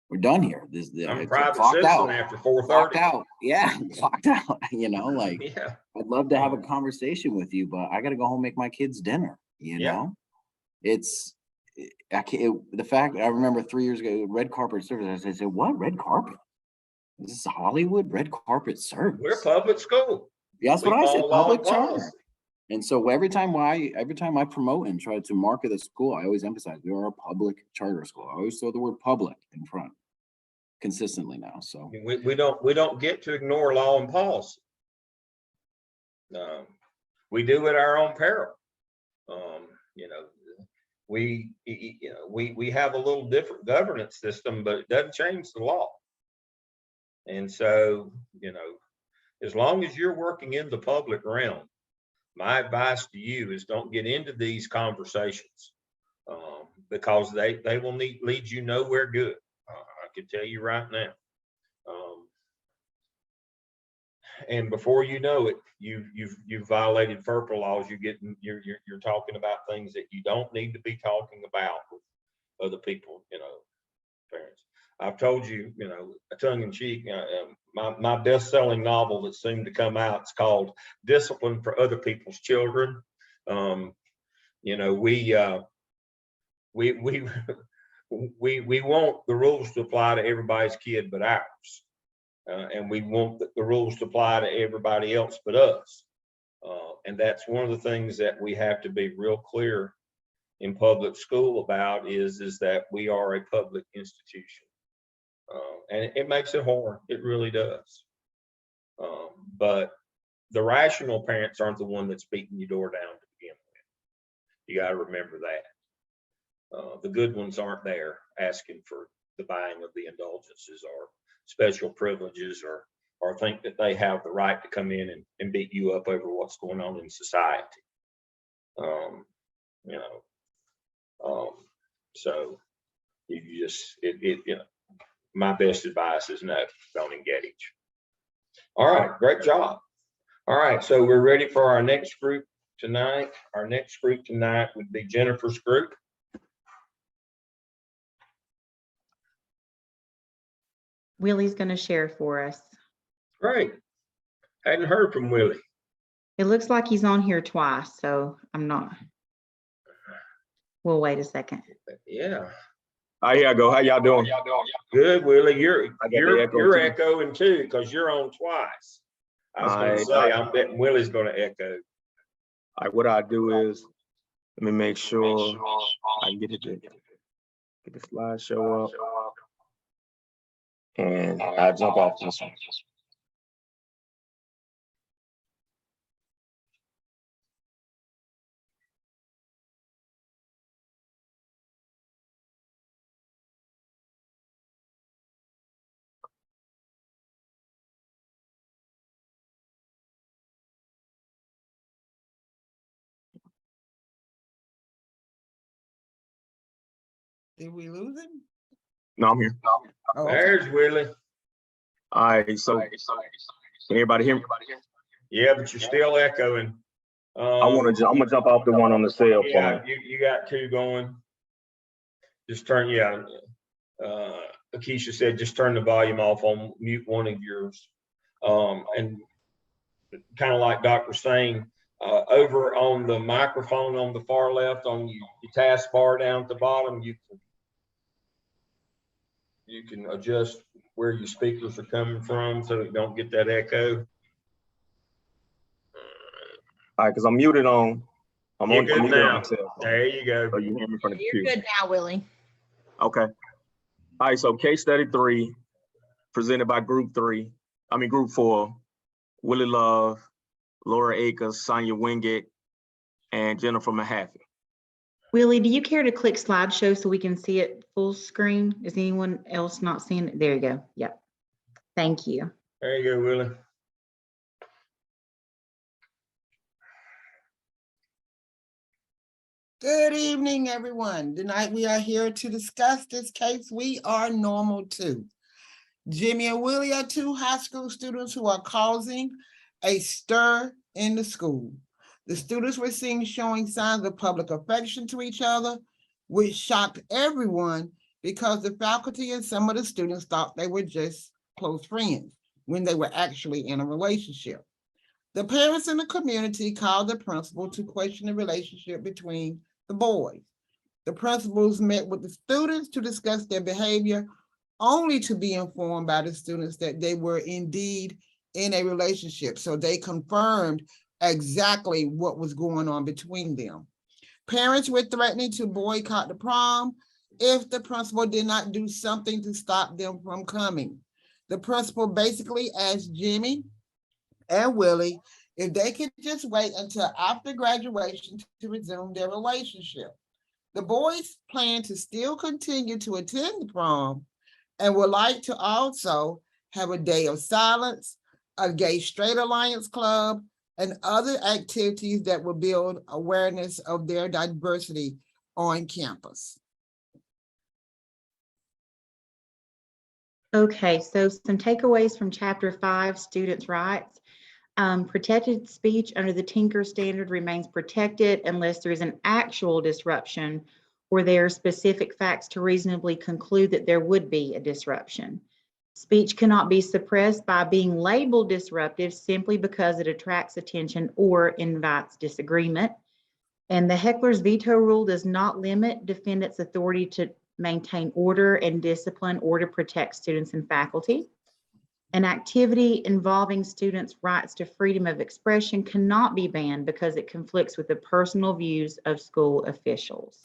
we're done here. I'm a private citizen after 4:30. Out. Yeah, clocked out. You know, like I'd love to have a conversation with you, but I got to go home and make my kids dinner. You know, it's the fact I remember 3 years ago, red carpet service. I said, "What red carpet? This is Hollywood red carpet service." We're public school. That's what I said. Public charter. And so every time I promote and try to market the school, I always emphasize we are a public charter school. I always throw the word public in front consistently now. So we don't get to ignore law and policy. We do at our own peril. You know, we have a little different governance system, but it doesn't change the law. And so, you know, as long as you're working in the public realm, my advice to you is don't get into these conversations because they will lead you nowhere good. I can tell you right now. And before you know it, you've violated FERPA laws. You're talking about things that you don't need to be talking about with other people, you know, parents. I've told you, you know, tongue in cheek, my best-selling novel that seemed to come out, it's called Discipline for Other People's Children. You know, we want the rules to apply to everybody's kid but ours. And we want the rules to apply to everybody else but us. And that's one of the things that we have to be real clear in public school about is that we are a public institution. And it makes it hard. It really does. But the rational parents aren't the one that's beating your door down to begin with. You got to remember that. The good ones aren't there asking for the buying of the indulgences or special privileges or think that they have the right to come in and beat you up over what's going on in society. You know, so you just, you know, my best advice is no, don't engage. All right, great job. All right, so we're ready for our next group tonight. Our next group tonight would be Jennifer's group. Willie's going to share for us. Great. Hadn't heard from Willie. It looks like he's on here twice, so I'm not. We'll wait a second. Yeah. Here I go. How y'all doing? Good, Willie. You're echoing too because you're on twice. I was going to say, I'm betting Willie's going to echo. All right, what I do is let me make sure I can get the slideshow up, and I jump off this one. Did we lose him? No, I'm here. Oh, There's Willie. All right, so can everybody hear me? Yeah, but you're still echoing. I'm gonna jump off the one on the cell phone. Yeah, you got two going. just turn, yeah. Akeisha said, just turn the volume off on mute one of yours. And kind of like Dr. saying, over on the microphone on the far left on your taskbar down at the bottom, you can adjust where your speakers are coming from so you don't get that echo. All right, because I'm muted on. I'm You're on good I'm muted on now. myself. There you go. So you hear me from the You're computer. good now, Willie. Okay. All right, so case study 3, presented by group 4, Willie Love, Laura Akers, Sonia Wingate, and Jennifer Mahaffey. Willie, do you care to click slideshow so we can see it full screen? Is anyone else not seeing it? There you go. Yep. Thank you. There you go, Willie. Good evening, everyone. Tonight we are here to discuss this case. We are normal too. Jimmy and Willie are 2 high school students who are causing a stir in the school. The students were seen showing signs of public affection to each other, which shocked everyone because the faculty and some of the students thought they were just close friends when they were actually in a relationship. The parents in the community called the principal to question the relationship between the boys. The principals met with the students to discuss their behavior, only to be informed by the students that they were indeed in a relationship. So they confirmed exactly what was going on between them. Parents were threatening to boycott the prom if the principal did not do something to stop them from coming. The principal basically asked Jimmy and Willie if they could just wait until after graduation to resume their relationship. The boys plan to still continue to attend the prom and would like to also have a day of silence, a gay straight alliance club, and other activities that will build awareness of their diversity on campus. Okay, so some takeaways from Chapter 5, Students' Rights. Protected speech under the Tinker Standard remains protected unless there is an actual disruption or there are specific facts to reasonably conclude that there would be a disruption. Speech cannot be suppressed by being labeled disruptive simply because it attracts attention or invites disagreement. And the heckler's veto rule does not limit defendants' authority to maintain order and discipline or to protect students and faculty. An activity involving students' rights to freedom of expression cannot be banned because it conflicts with the personal views of school officials.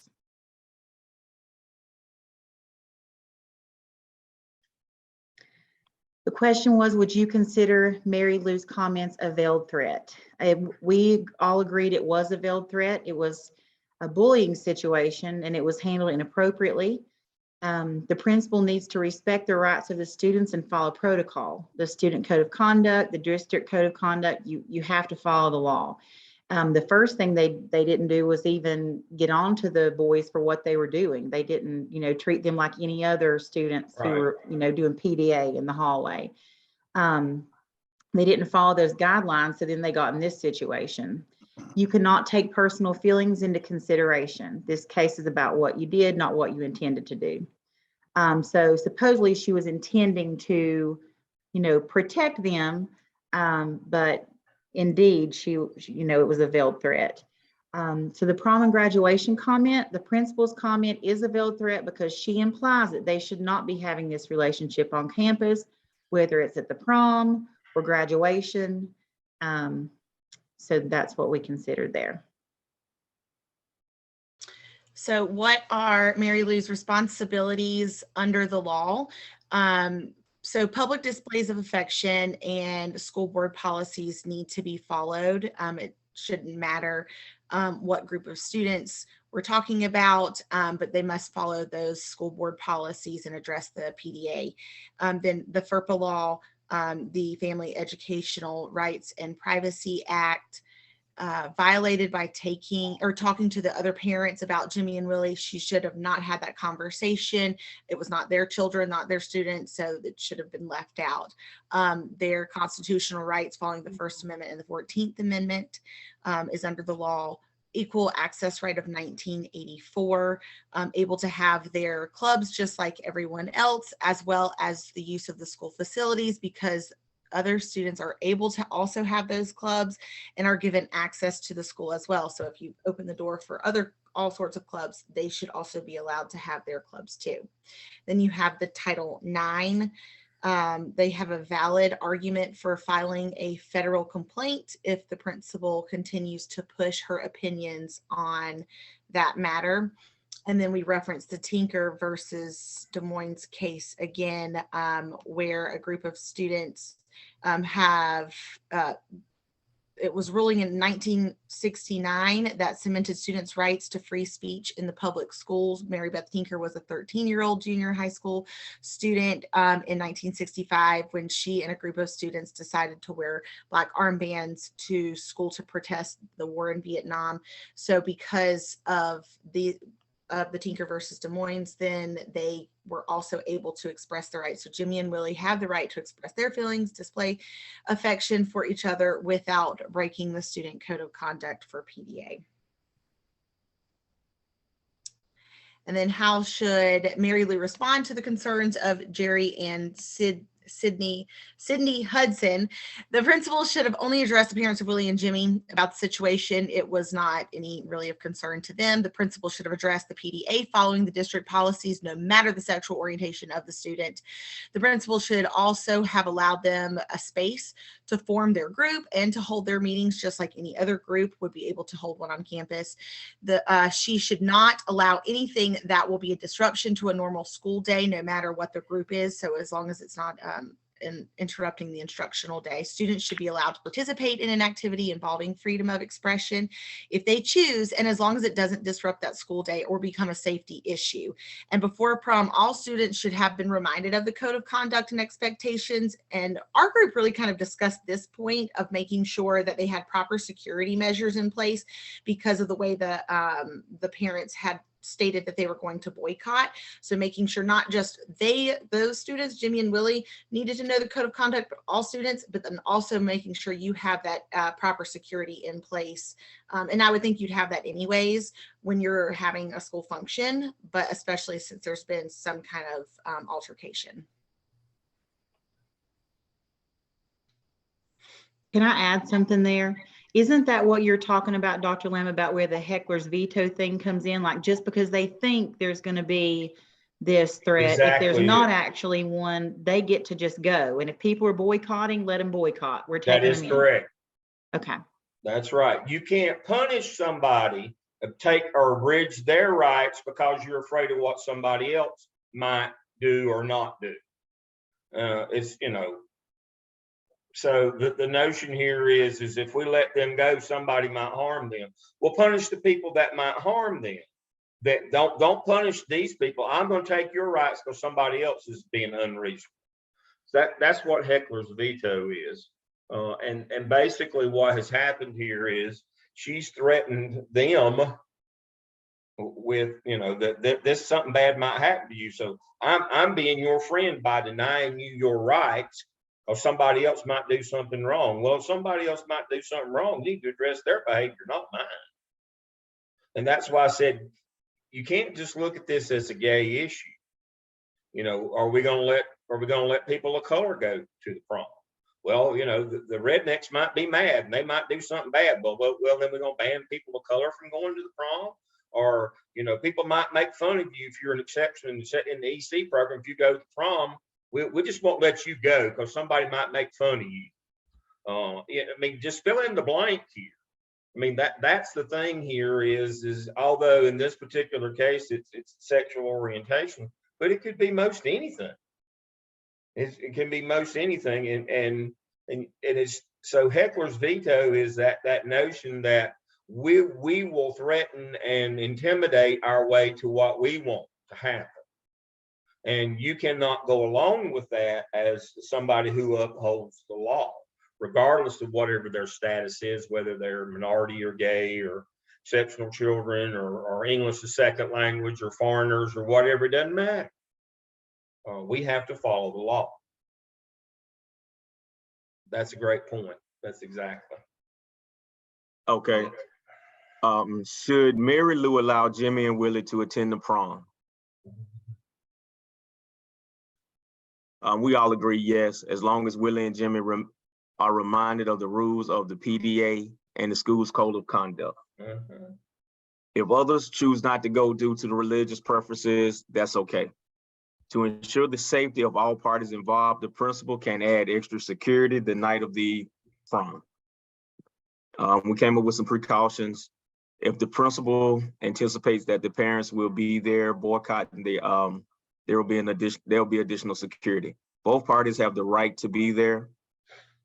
The question was, would you consider Mary Lou's comments a veiled threat? We all agreed it was a veiled threat. It was a bullying situation and it was handled inappropriately. The principal needs to respect the rights of the students and follow protocol. The student code of conduct, the district code of conduct, you have to follow the law. The first thing they didn't do was even get on to the boys for what they were doing. They didn't, treat them like any other students who were, doing PDA in the hallway. They didn't follow those guidelines, so then they got in this situation. You cannot take personal feelings into consideration. This case is about what you did, not what you intended to do. So supposedly she was intending to, protect them, but indeed it was a veiled threat. So the prom and graduation comment, the principal's comment is a veiled threat because she implies that they should not be having this relationship on campus, whether it's at the prom or graduation. So that's what we considered there. So what are Mary Lou's responsibilities under the law? So public displays of affection and school board policies need to be followed. It shouldn't matter what group of students we're talking about, but they must follow those school board policies and address the PDA. Then the FERPA law, the Family Educational Rights and Privacy Act, violated by talking to the other parents about Jimmy and Willie. She should have not had that conversation. It was not their children, not their students, so it should have been left out. Their constitutional rights following the First Amendment and the 14th Amendment is under the law. equal access right of 1984, able to have their clubs just like everyone else, as well as the use of the school facilities, because other students are able to also have those clubs and are given access to the school as well. So if you open the door for all sorts of clubs, they should also be allowed to have their clubs too. Then you have the Title IX. They have a valid argument for filing a federal complaint if the principal continues to push her opinions on that matter. And then we reference the Tinker versus Des Moines case again, where a group of students it was ruling in 1969 that cemented students' rights to free speech in the public schools. Mary Beth Tinker was a 13-year-old junior high school student in 1965 when she and a group of students decided to wear black armbands to school to protest the war in Vietnam. So because of the Tinker versus Des Moines, then they were also able to express their rights. So Jimmy and Willie have the right to express their feelings, display affection for each other without breaking the student code of conduct for PDA. And then how should Mary Lou respond to the concerns of Jerry and Sydney Hudson? The principal should have only addressed the parents of Willie and Jimmy about the situation. It was not any really of concern to them. The principal should have addressed the PDA following the district policies, no matter the sexual orientation of the student. The principal should also have allowed them a space to form their group and to hold their meetings just like any other group would be able to hold one on campus. She should not allow anything that will be a disruption to a normal school day, no matter what the group is. So as long as it's not interrupting the instructional day. Students should be allowed to participate in an activity involving freedom of expression if they choose, and as long as it doesn't disrupt that school day or become a safety issue. And before prom, all students should have been reminded of the code of conduct and expectations. And our group really kind of discussed this point of making sure that they had proper security measures in place because of the way the parents had stated that they were going to boycott. So making sure not just those students, Jimmy and Willie, needed to know the code of conduct, but all students, but then also making sure you have that proper security in place. And I would think you'd have that anyways when you're having a school function, but especially since there's been some kind of altercation. Can I add something there? Isn't that what you're talking about, Dr. Lamb, about where the heckler's veto thing comes in? Like just because they think there's going to be this threat, if there's Exactly. not actually one, they get to just go. And if people are boycotting, let them boycott. We're taking That is them correct. in. Okay. That's right. You can't punish somebody, take or abridge their rights because you're afraid of what somebody else might do or not do. It's, you know, so the notion here is if we let them go, somebody might harm them. We'll punish the people that might harm them. That don't punish these people. I'm going to take your rights because somebody else is being unreasonable. That's what heckler's veto is. And basically what has happened here is she's threatened them with, you know, that this something bad might happen to you. So I'm being your friend by denying you your rights, or somebody else might do something wrong. Well, if somebody else might do something wrong, you need to address their behavior, not mine. And that's why I said you can't just look at this as a gay issue. You know, are we going to let people of color go to the prom? Well, you know, the rednecks might be mad and they might do something bad. Well, then we're going to ban people of color from going to the prom. Or, you know, people might make fun of you if you're an exception in the EC program. If you go to the prom, we just won't let you go because somebody might make fun of you. Yeah, I mean, just fill in the blank here. I mean, that's the thing here is although in this particular case, it's sexual orientation, but it could be most anything. It can be most anything. And it's so heckler's veto is that notion that we will threaten and intimidate our way to what we want to happen. And you cannot go along with that as somebody who upholds the law, regardless of whatever their status is, whether they're minority or gay or exceptional children or English as second language or foreigners or whatever, it doesn't matter. We have to follow the law. That's a great point. That's exactly. Okay. Should Mary Lou allow Jimmy and Willie to attend the prom? We all agree yes, as long as Willie and Jimmy are reminded of the rules of the PDA and the school's code of conduct. If others choose not to go due to the religious preferences, that's okay. To ensure the safety of all parties involved, the principal can add extra security the night of the prom. We came up with some precautions. If the principal anticipates that the parents will be there boycotting there will be additional security. Both parties have the right to be there.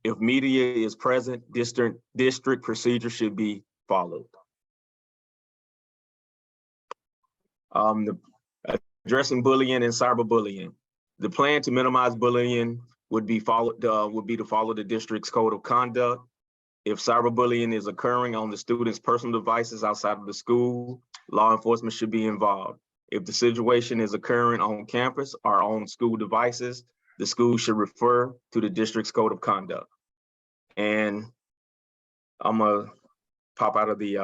If media is present, district procedure should be followed. Addressing bullying and cyberbullying. The plan to minimize bullying would be to follow the district's code of conduct. If cyberbullying is occurring on the students' personal devices outside of the school, law enforcement should be involved. If the situation is occurring on campus or on school devices, the school should refer to the district's code of conduct. And I'm gonna pop out of the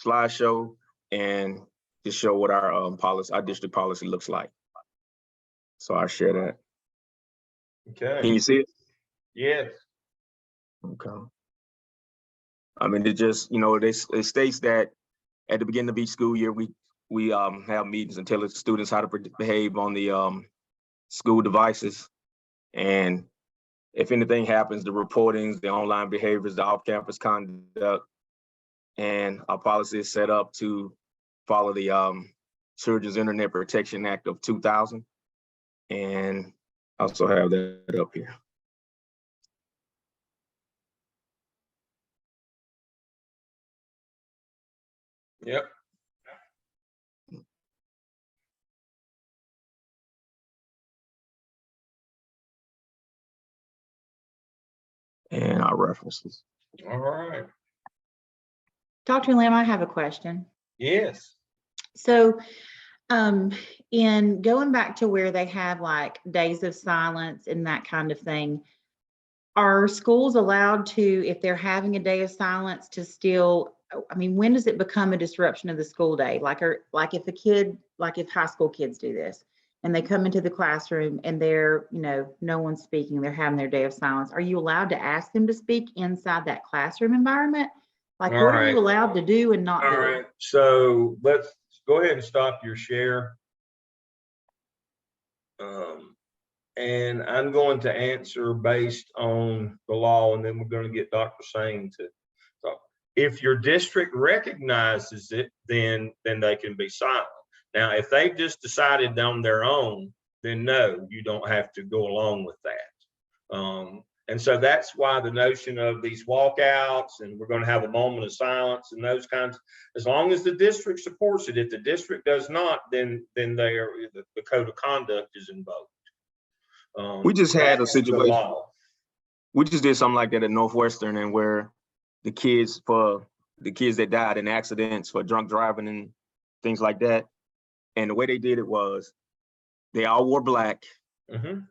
slideshow and just show what our district policy looks like. So I'll share that. Okay. Can you see it? Yes. Okay. I mean, it just, it states that at the beginning of each school year, we have meetings and tell the students how to behave on the school devices. And if anything happens, the reportings, the online behaviors, the off-campus conduct, and our policy is set up to follow the Children's Internet Protection Act of 2000. And I also have that up here. Yep. And our references. All right. Dr. Lim, I have a question. Yes. So, in going back to where they have like days of silence and that kind of thing, are schools allowed to, if they're having a day of silence, to still, I mean, when does it become a disruption of the school day? Like if high school kids do this and they come into the classroom and they're, no one's speaking, they're having their day of silence. Are you allowed to ask them to speak inside that classroom environment? Like, All what are right. you allowed to do and not All do? right. So let's go ahead and stop your share. And I'm going to answer based on the law, and then we're going to get Dr. Sane to talk. If your district recognizes it, then they can be silent. Now, if they've just decided on their own, then no, you don't have to go along with that. And so that's why the notion of these walkouts and we're going to have a moment of silence and those kinds, as long as the district supports it. If the district does not, then the code of conduct is invoked. We just had a situation. We just did something like that at Northwestern, and where the kids that died in accidents for drunk driving and things like that. And the way they did it was they all wore black. Mm-hmm.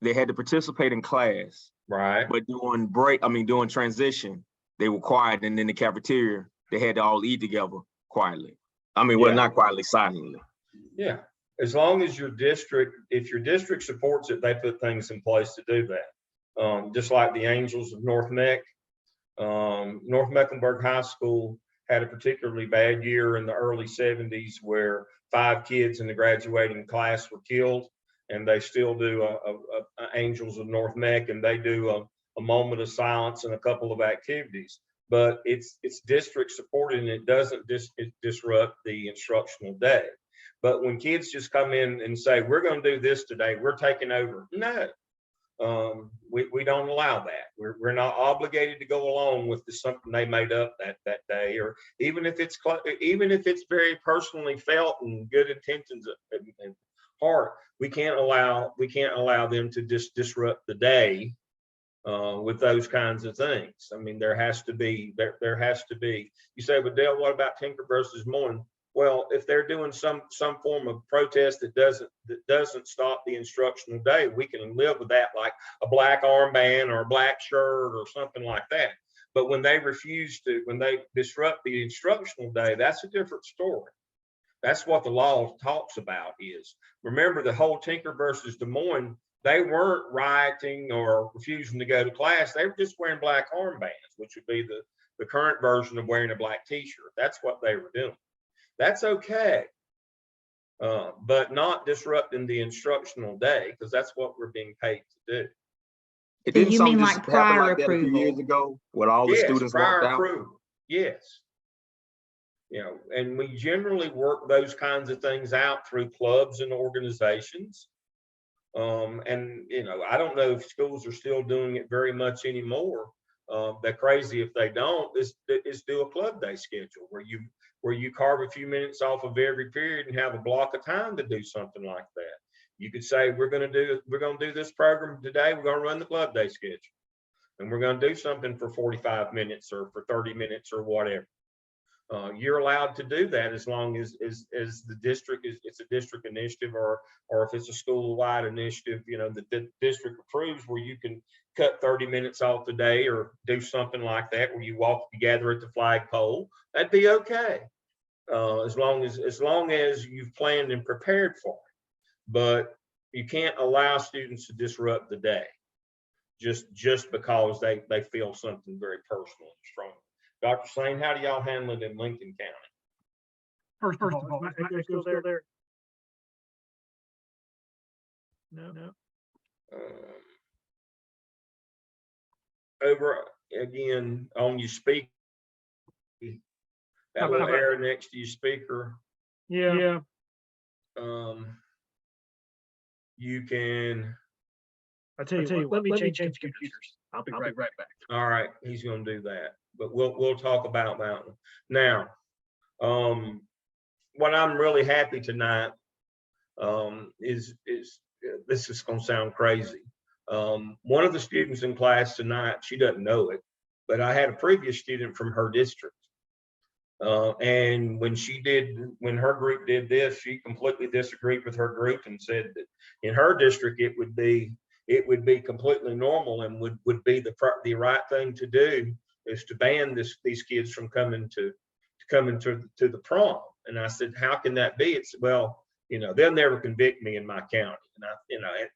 They had to participate in class. Right. But during transition, they were quiet. And in the cafeteria, they had to all eat together quietly. Well, not quietly, silently. Yeah. As long as if your district supports it, they put things in place to do that. Just like the Angels of North Mecklenburg High School had a particularly bad year in the early 70s where 5 kids in the graduating class were killed, and they still do a Angels of North Meck, and they do a moment of silence and a couple of activities. But it's district supported, and it doesn't disrupt the instructional day. But when kids just come in and say, we're going to do this today, we're taking over. No, we don't allow that. We're not obligated to go along with something they made up that day, or even if it's very personally felt and good intentions and heart, we can't allow them to just disrupt the day with those kinds of things. I mean, there has to be. You say, but Dale, what about Tinker versus Moyne? Well, if they're doing some form of protest that doesn't stop the instructional day, we can live with that, like a black armband or a black shirt or something like that. But when they refuse to, when they disrupt the instructional day, that's a different story. That's what the law talks about is, remember the whole Tinker versus Des Moines, they weren't rioting or refusing to go to class. They were just wearing black armbands, which would be the current version of wearing a black t-shirt. That's what they were doing. That's okay. But not disrupting the instructional day, because that's what we're being paid to do. It So didn't you something mean just like happen prior like that a few years approval? ago when all the Yes, students prior walked out? approval. Yes. You know, and we generally work those kinds of things out through clubs and organizations. And, you know, I don't know if schools are still doing it very much anymore. They're crazy if they don't, is do a club day schedule where you carve a few minutes off of every period and have a block of time to do something like that. You could say, we're going to do this program today. We're going to run the club day schedule, and we're going to do something for 45 minutes or for 30 minutes or whatever. You're allowed to do that as long as the district it's a district initiative, or if it's a school-wide initiative, you know, the district approves, where you can cut 30 minutes off the day or do something like that, where you walk together at the flagpole. That'd be okay, as long as you've planned and prepared for it. But you can't allow students to disrupt the day just because they feel something very personal and strong. Dr. Sane, how do y'all handle it in Lincoln County? First of all, they're still there. No. Over again on your speaker, that little arrow next to your speaker. Yeah. You can. I tell you what, let me change computers. I'll be right back. All right, he's going to do that, but we'll talk about that one now. What I'm really happy tonight is this is going to sound crazy. One of the students in class tonight, she doesn't know it, but I had a previous student from her district. And when her group did this, she completely disagreed with her group and said that in her district, it would be completely normal and would be the right thing to do, is to ban these kids from coming to the prom. And I said, how can that be? It's, well, you know, they'll never convict me in my county.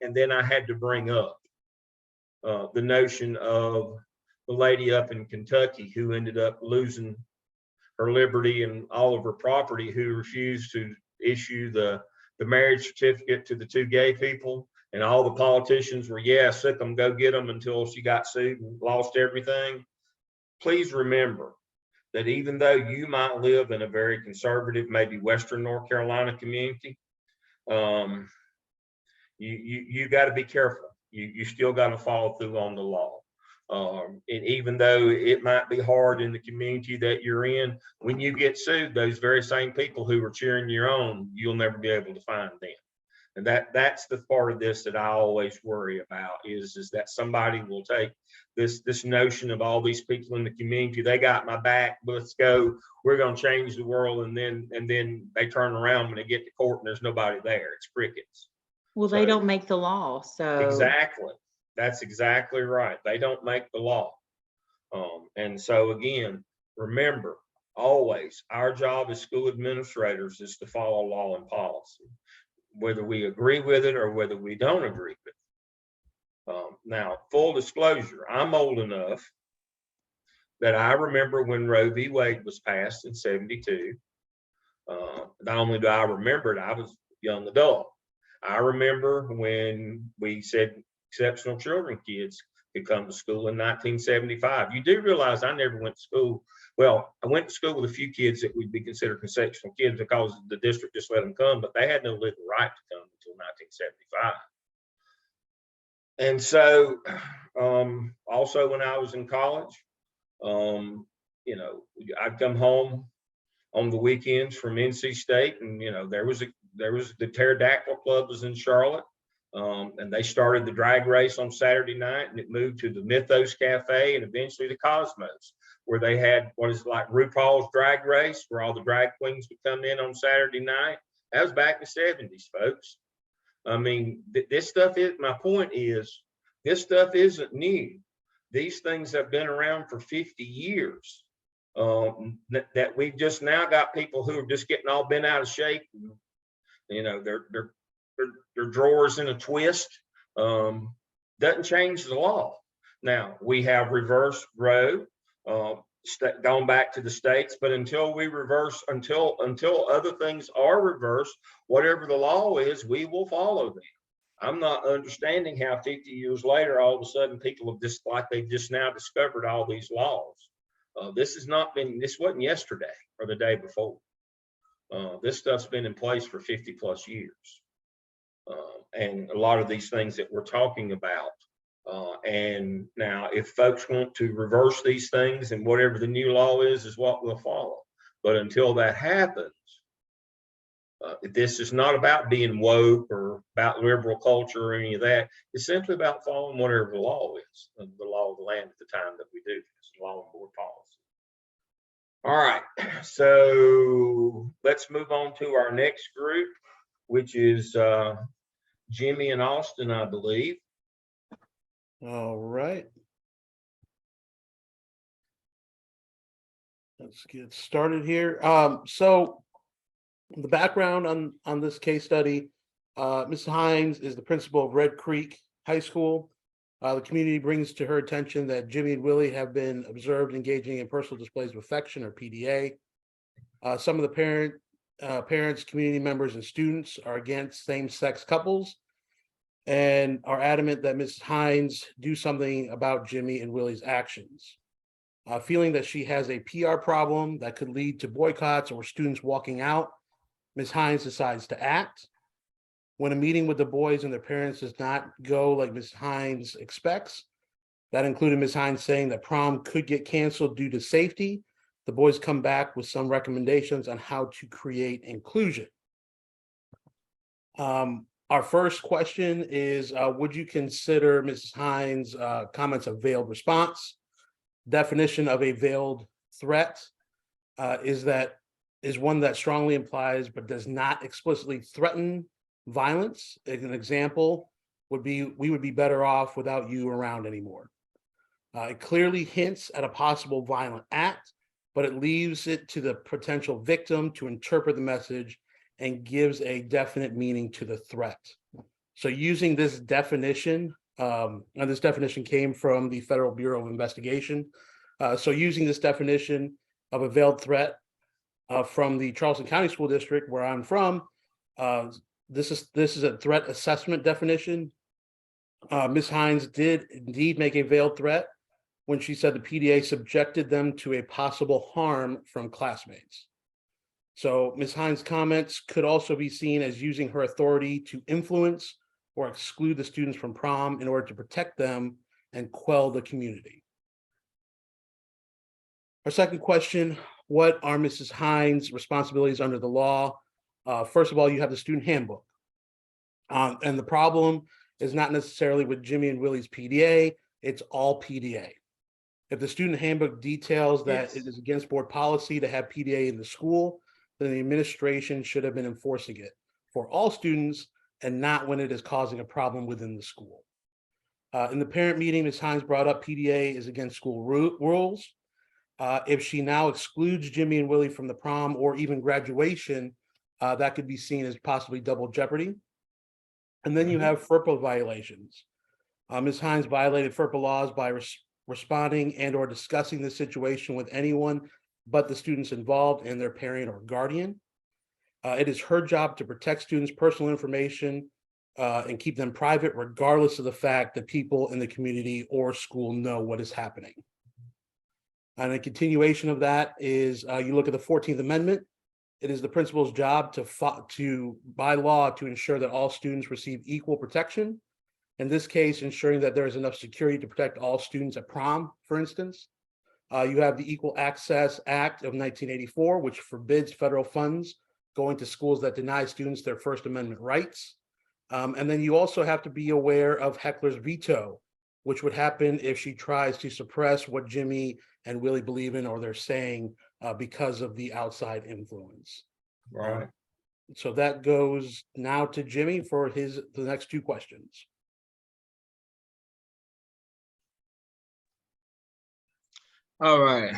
And then I had to bring up the notion of the lady up in Kentucky who ended up losing her liberty and all of her property, who refused to issue the marriage certificate to the two gay people. And all the politicians were, yeah, sick them, go get them, until she got sued and lost everything. Please remember that even though you might live in a very conservative, maybe Western North Carolina community, you got to be careful. You still got to follow through on the law. And even though it might be hard in the community that you're in, when you get sued, those very same people who are cheering you on, you'll never be able to find them. And that's the part of this that I always worry about, is that somebody will take this notion of all these people in the community, they got my back, let's go, we're going to change the world, and then they turn around when they get to court and there's nobody there. It's crickets. Well, they don't make the law, so. Exactly. That's exactly right. They don't make the law. And so again, remember, always, our job as school administrators is to follow law and policy, whether we agree with it or whether we don't agree with it. Now, full disclosure, I'm old enough that I remember when Roe v. Wade was passed in '72. Not only do I remember it, I was a young adult. I remember when we said exceptional children kids could come to school in 1975. You do realize I never went to school. Well, I went to school with a few kids that would be considered exceptional kids because the district just let them come, but they had no legal right to come until 1975. And so also when I was in college, you know, I'd come home on the weekends from NC State, and you know, there was the Pterodactyl Club was in Charlotte, and they started the drag race on Saturday night, and it moved to the Mythos Cafe and eventually the Cosmos, where they had what is like RuPaul's Drag Race, where all the drag queens would come in on Saturday night. That was back in the '70s, folks. I mean, this stuff is, my point is, this stuff isn't new. These things have been around for 50 years. That we've just now got people who are just getting all bent out of shape. You know, their drawers in a twist. Doesn't change the law. Now we have reverse row, gone back to the states, but until we reverse, until other things are reversed, whatever the law is, we will follow them. I'm not understanding how 50 years later, all of a sudden people have just like they've just now discovered all these laws. This wasn't yesterday or the day before. This stuff's been in place for 50 plus years. And a lot of these things that we're talking about. And now if folks want to reverse these things, and whatever the new law is what we'll follow. But until that happens, this is not about being woke or about liberal culture or any of that. It's simply about following whatever the law is, the law of the land at the time that we do this, law and board policy. All right, so let's move on to our next group, which is Jimmy and Austin, I believe. All right. Let's get started here. So the background on this case study, Ms. Hines is the principal of Red Creek High School. The community brings to her attention that Jimmy and Willie have been observed engaging in personal displays of affection, or PDA. Some of the parents, community members, and students are against same-sex couples and are adamant that Ms. Hines do something about Jimmy and Willie's actions. Feeling that she has a PR problem that could lead to boycotts or students walking out, Ms. Hines decides to act. When a meeting with the boys and their parents does not go like Ms. Hines expects, that included Ms. Hines saying that prom could get canceled due to safety, the boys come back with some recommendations on how to create inclusion. Our first question is, would you consider Mrs. Hines' comments a veiled response? Definition of a veiled threat is one that strongly implies but does not explicitly threaten violence. An example would be, we would be better off without you around anymore. It clearly hints at a possible violent act, but it leaves it to the potential victim to interpret the message and gives a definite meaning to the threat. So using this definition, and this definition came from the Federal Bureau of Investigation. So using this definition of a veiled threat from the Charleston County School District, where I'm from, this is a threat assessment definition. Ms. Hines did indeed make a veiled threat when she said the PDA subjected them to a possible harm from classmates. So Ms. Hines' comments could also be seen as using her authority to influence or exclude the students from prom in order to protect them and quell the community. Our second question, what are Mrs. Hines' responsibilities under the law? First of all, you have the student handbook. And the problem is not necessarily with Jimmy and Willie's PDA, it's all PDA. If the student handbook details that it is against board policy to have PDA in the school, then the administration should have been enforcing it for all students and not when it is causing a problem within the school. In the parent meeting, Ms. Hines brought up PDA is against school rules. If she now excludes Jimmy and Willie from the prom or even graduation, that could be seen as possibly double jeopardy. And then you have FERPA violations. Ms. Hines violated FERPA laws by responding and or discussing the situation with anyone but the students involved and their parent or guardian. It is her job to protect students' personal information and keep them private, regardless of the fact that people in the community or school know what is happening. And a continuation of that is you look at the 14th Amendment. It is the principal's job by law to ensure that all students receive equal protection. In this case, ensuring that there is enough security to protect all students at prom, for instance. You have the Equal Access Act of 1984, which forbids federal funds going to schools that deny students their First Amendment rights. And then you also have to be aware of Heckler's veto, which would happen if she tries to suppress what Jimmy and Willie believe in or they're saying because of the outside influence. Right. So that goes now to Jimmy for the next two questions. All right.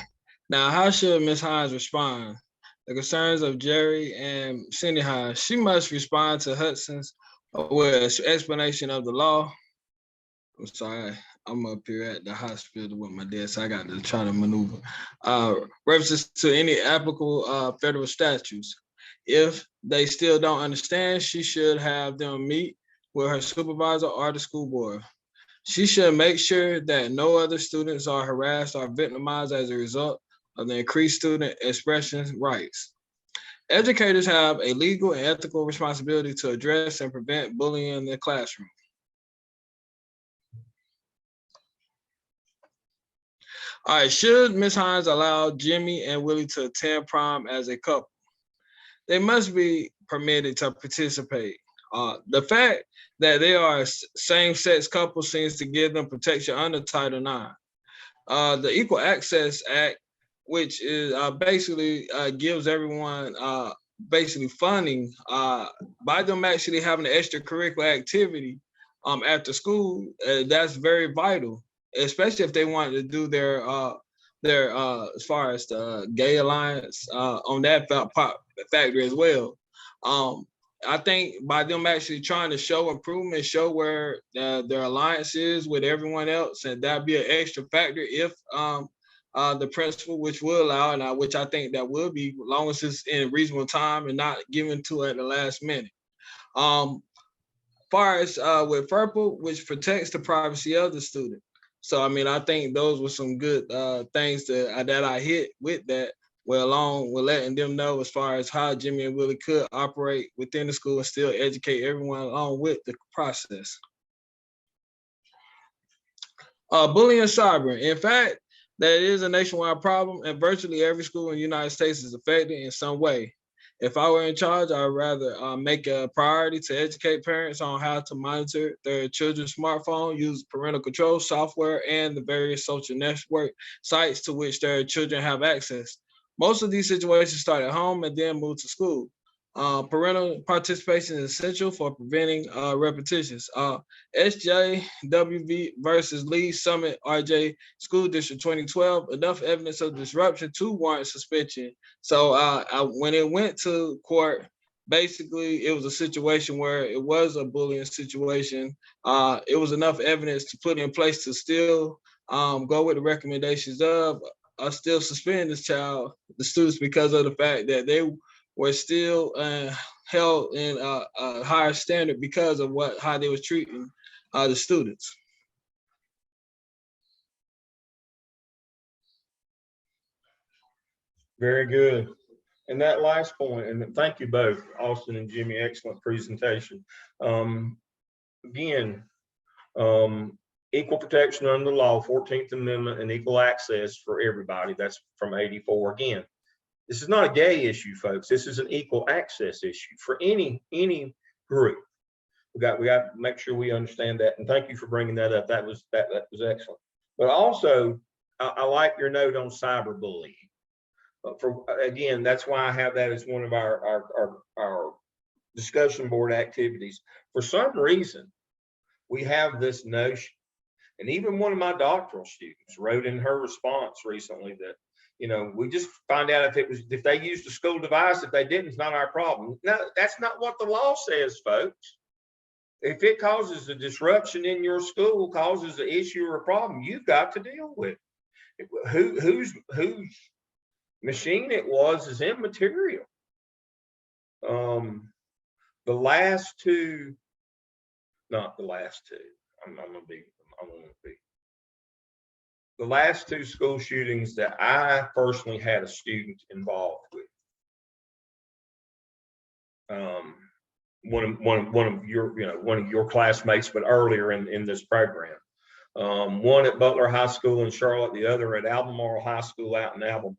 Now, how should Ms. Hines respond? The concerns of Jerry and Cindy Hines. She must respond to Hudson's with an explanation of the law. I'm sorry, I'm up here at the hospital with my dad, so I got to try to maneuver. References to any applicable federal statutes. If they still don't understand, she should have them meet with her supervisor or the school board. She should make sure that no other students are harassed or victimized as a result of the increased student expression rights. Educators have a legal and ethical responsibility to address and prevent bullying in the classroom. All right, should Ms. Hines allow Jimmy and Willie to attend prom as a couple? They must be permitted to participate. The fact that they are a same-sex couple seems to give them protection under Title IX. The Equal Access Act, which is basically gives everyone basically funding by them actually having an extracurricular activity after school. That's very vital, especially if they want to do their as far as the gay alliance on that factor as well. I think by them actually trying to show improvement, show where their alliance is with everyone else, and that'd be an extra factor if the principal, which will allow, and which I think that will be, as long as it's in reasonable time and not given to at the last minute. Far as with FERPA, which protects the privacy of the student. So I mean, I think those were some good things that I hit with that. Well, along with letting them know as far as how Jimmy and Willie could operate within the school and still educate everyone along with the process. Bullying and cyber. In fact, that is a nationwide problem, and virtually every school in the United States is affected in some way. If I were in charge, I'd rather make a priority to educate parents on how to monitor their children's smartphone, use parental control software, and the various social network sites to which their children have access. Most of these situations start at home and then move to school. Parental participation is essential for preventing repetitions. SJWV versus Lee Summit RJ School District 2012, enough evidence of disruption to warrant suspension. So when it went to court, basically it was a situation where it was a bullying situation. It was enough evidence to put in place to still go with the recommendations of still suspend this child, the students, because of the fact that they were still held in a higher standard because of how they was treating the students. Very good. And that last point, and thank you both, Austin and Jimmy, excellent presentation. Again, equal protection under the law, 14th Amendment, and equal access for everybody. That's from 84. Again, this is not a gay issue, folks. This is an equal access issue for any group. We got to make sure we understand that. And thank you for bringing that up. That was excellent. But also, I like your note on cyberbullying. Again, that's why I have that as one of our discussion board activities. For some reason, we have this notion, and even one of my doctoral students wrote in her response recently that, you know, we just find out if they used a school device. If they didn't, it's not our problem. No, that's not what the law says, folks. If it causes a disruption in your school, causes an issue or a problem, you've got to deal with it. Whose machine it was is immaterial. The last two, not the last two. I'm gonna be. The last two school shootings that I personally had a student involved with. One of your classmates, but earlier in this program. One at Butler High School in Charlotte, the other at Albemarle High School out in Albemarle.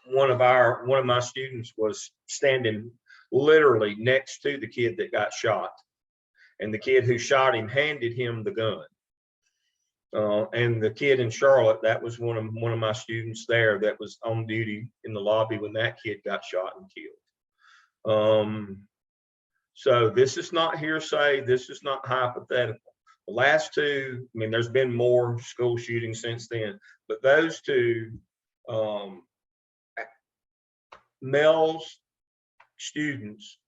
One of my students was standing literally next to the kid that got shot, and the kid who shot him handed him the gun. And the kid in Charlotte, that was one of my students there that was on duty in the lobby when that kid got shot and killed. So this is not hearsay. This is not hypothetical. The last two, I mean, there's been more school shootings since then, but those two, MELS students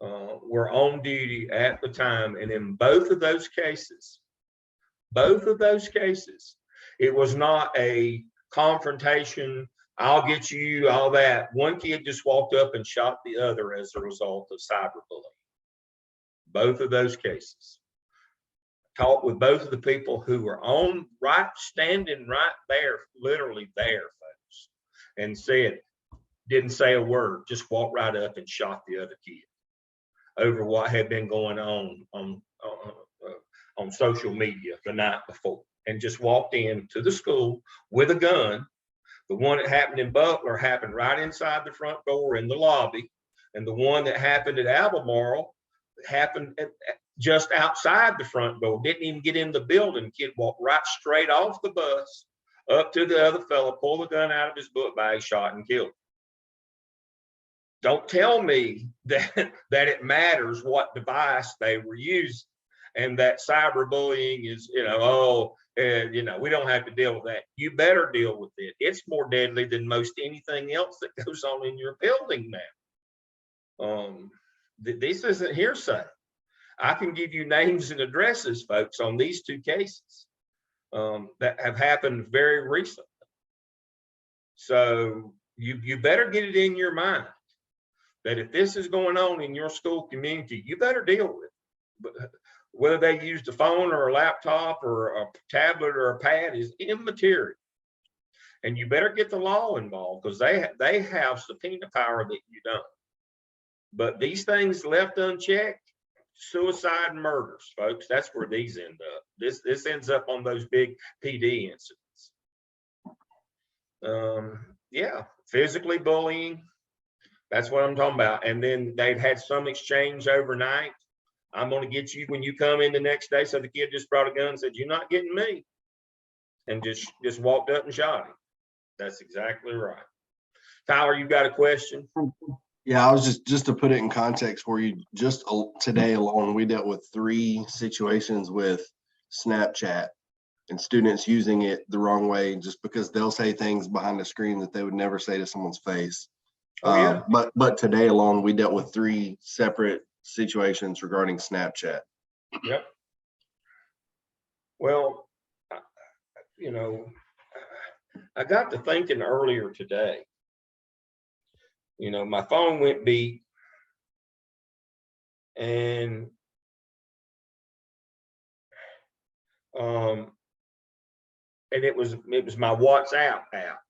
were on duty at the time. And in both of those cases, it was not a confrontation, I'll get you, all that. One kid just walked up and shot the other as a result of cyberbullying. Both of those cases. Talked with both of the people who were standing right there, literally there, folks, and didn't say a word, just walked right up and shot the other kid over what had been going on social media the night before, and just walked into the school with a gun. The one that happened in Butler happened right inside the front door in the lobby, and the one that happened at Albemarle happened just outside the front door. Didn't even get in the building. Kid walked right straight off the bus up to the other fella, pulled the gun out of his book bag, shot and killed. Don't tell me that it matters what device they were using, and that cyberbullying is, we don't have to deal with that. You better deal with it. It's more deadly than most anything else that goes on in your building now. This isn't hearsay. I can give you names and addresses, folks, on these two cases that have happened very recently. So you better get it in your mind that if this is going on in your school community, you better deal with it. Whether they used a phone or a laptop or a tablet or a pad is immaterial. And you better get the law involved, because they have subpoena power that you don't. But these things left unchecked, suicide and murders, folks, that's where these end up. This ends up on those big PD incidents. Yeah, physically bullying, that's what I'm talking about. And then they've had some exchange overnight. I'm going to get you when you come in the next day. So the kid just brought a gun and said, "You're not getting me," and just walked up and shot him. That's exactly right. Tyler, you got a question? Yeah, I was just to put it in context for you, just today alone, we dealt with 3 situations with Snapchat and students using it the wrong way, just because they'll say things behind the screen that they would never say to someone's face. Oh, yeah. But today alone, we dealt with 3 separate situations regarding Snapchat. Yep. Well, I got to thinking earlier today. My phone went beep, and it was my WhatsApp app.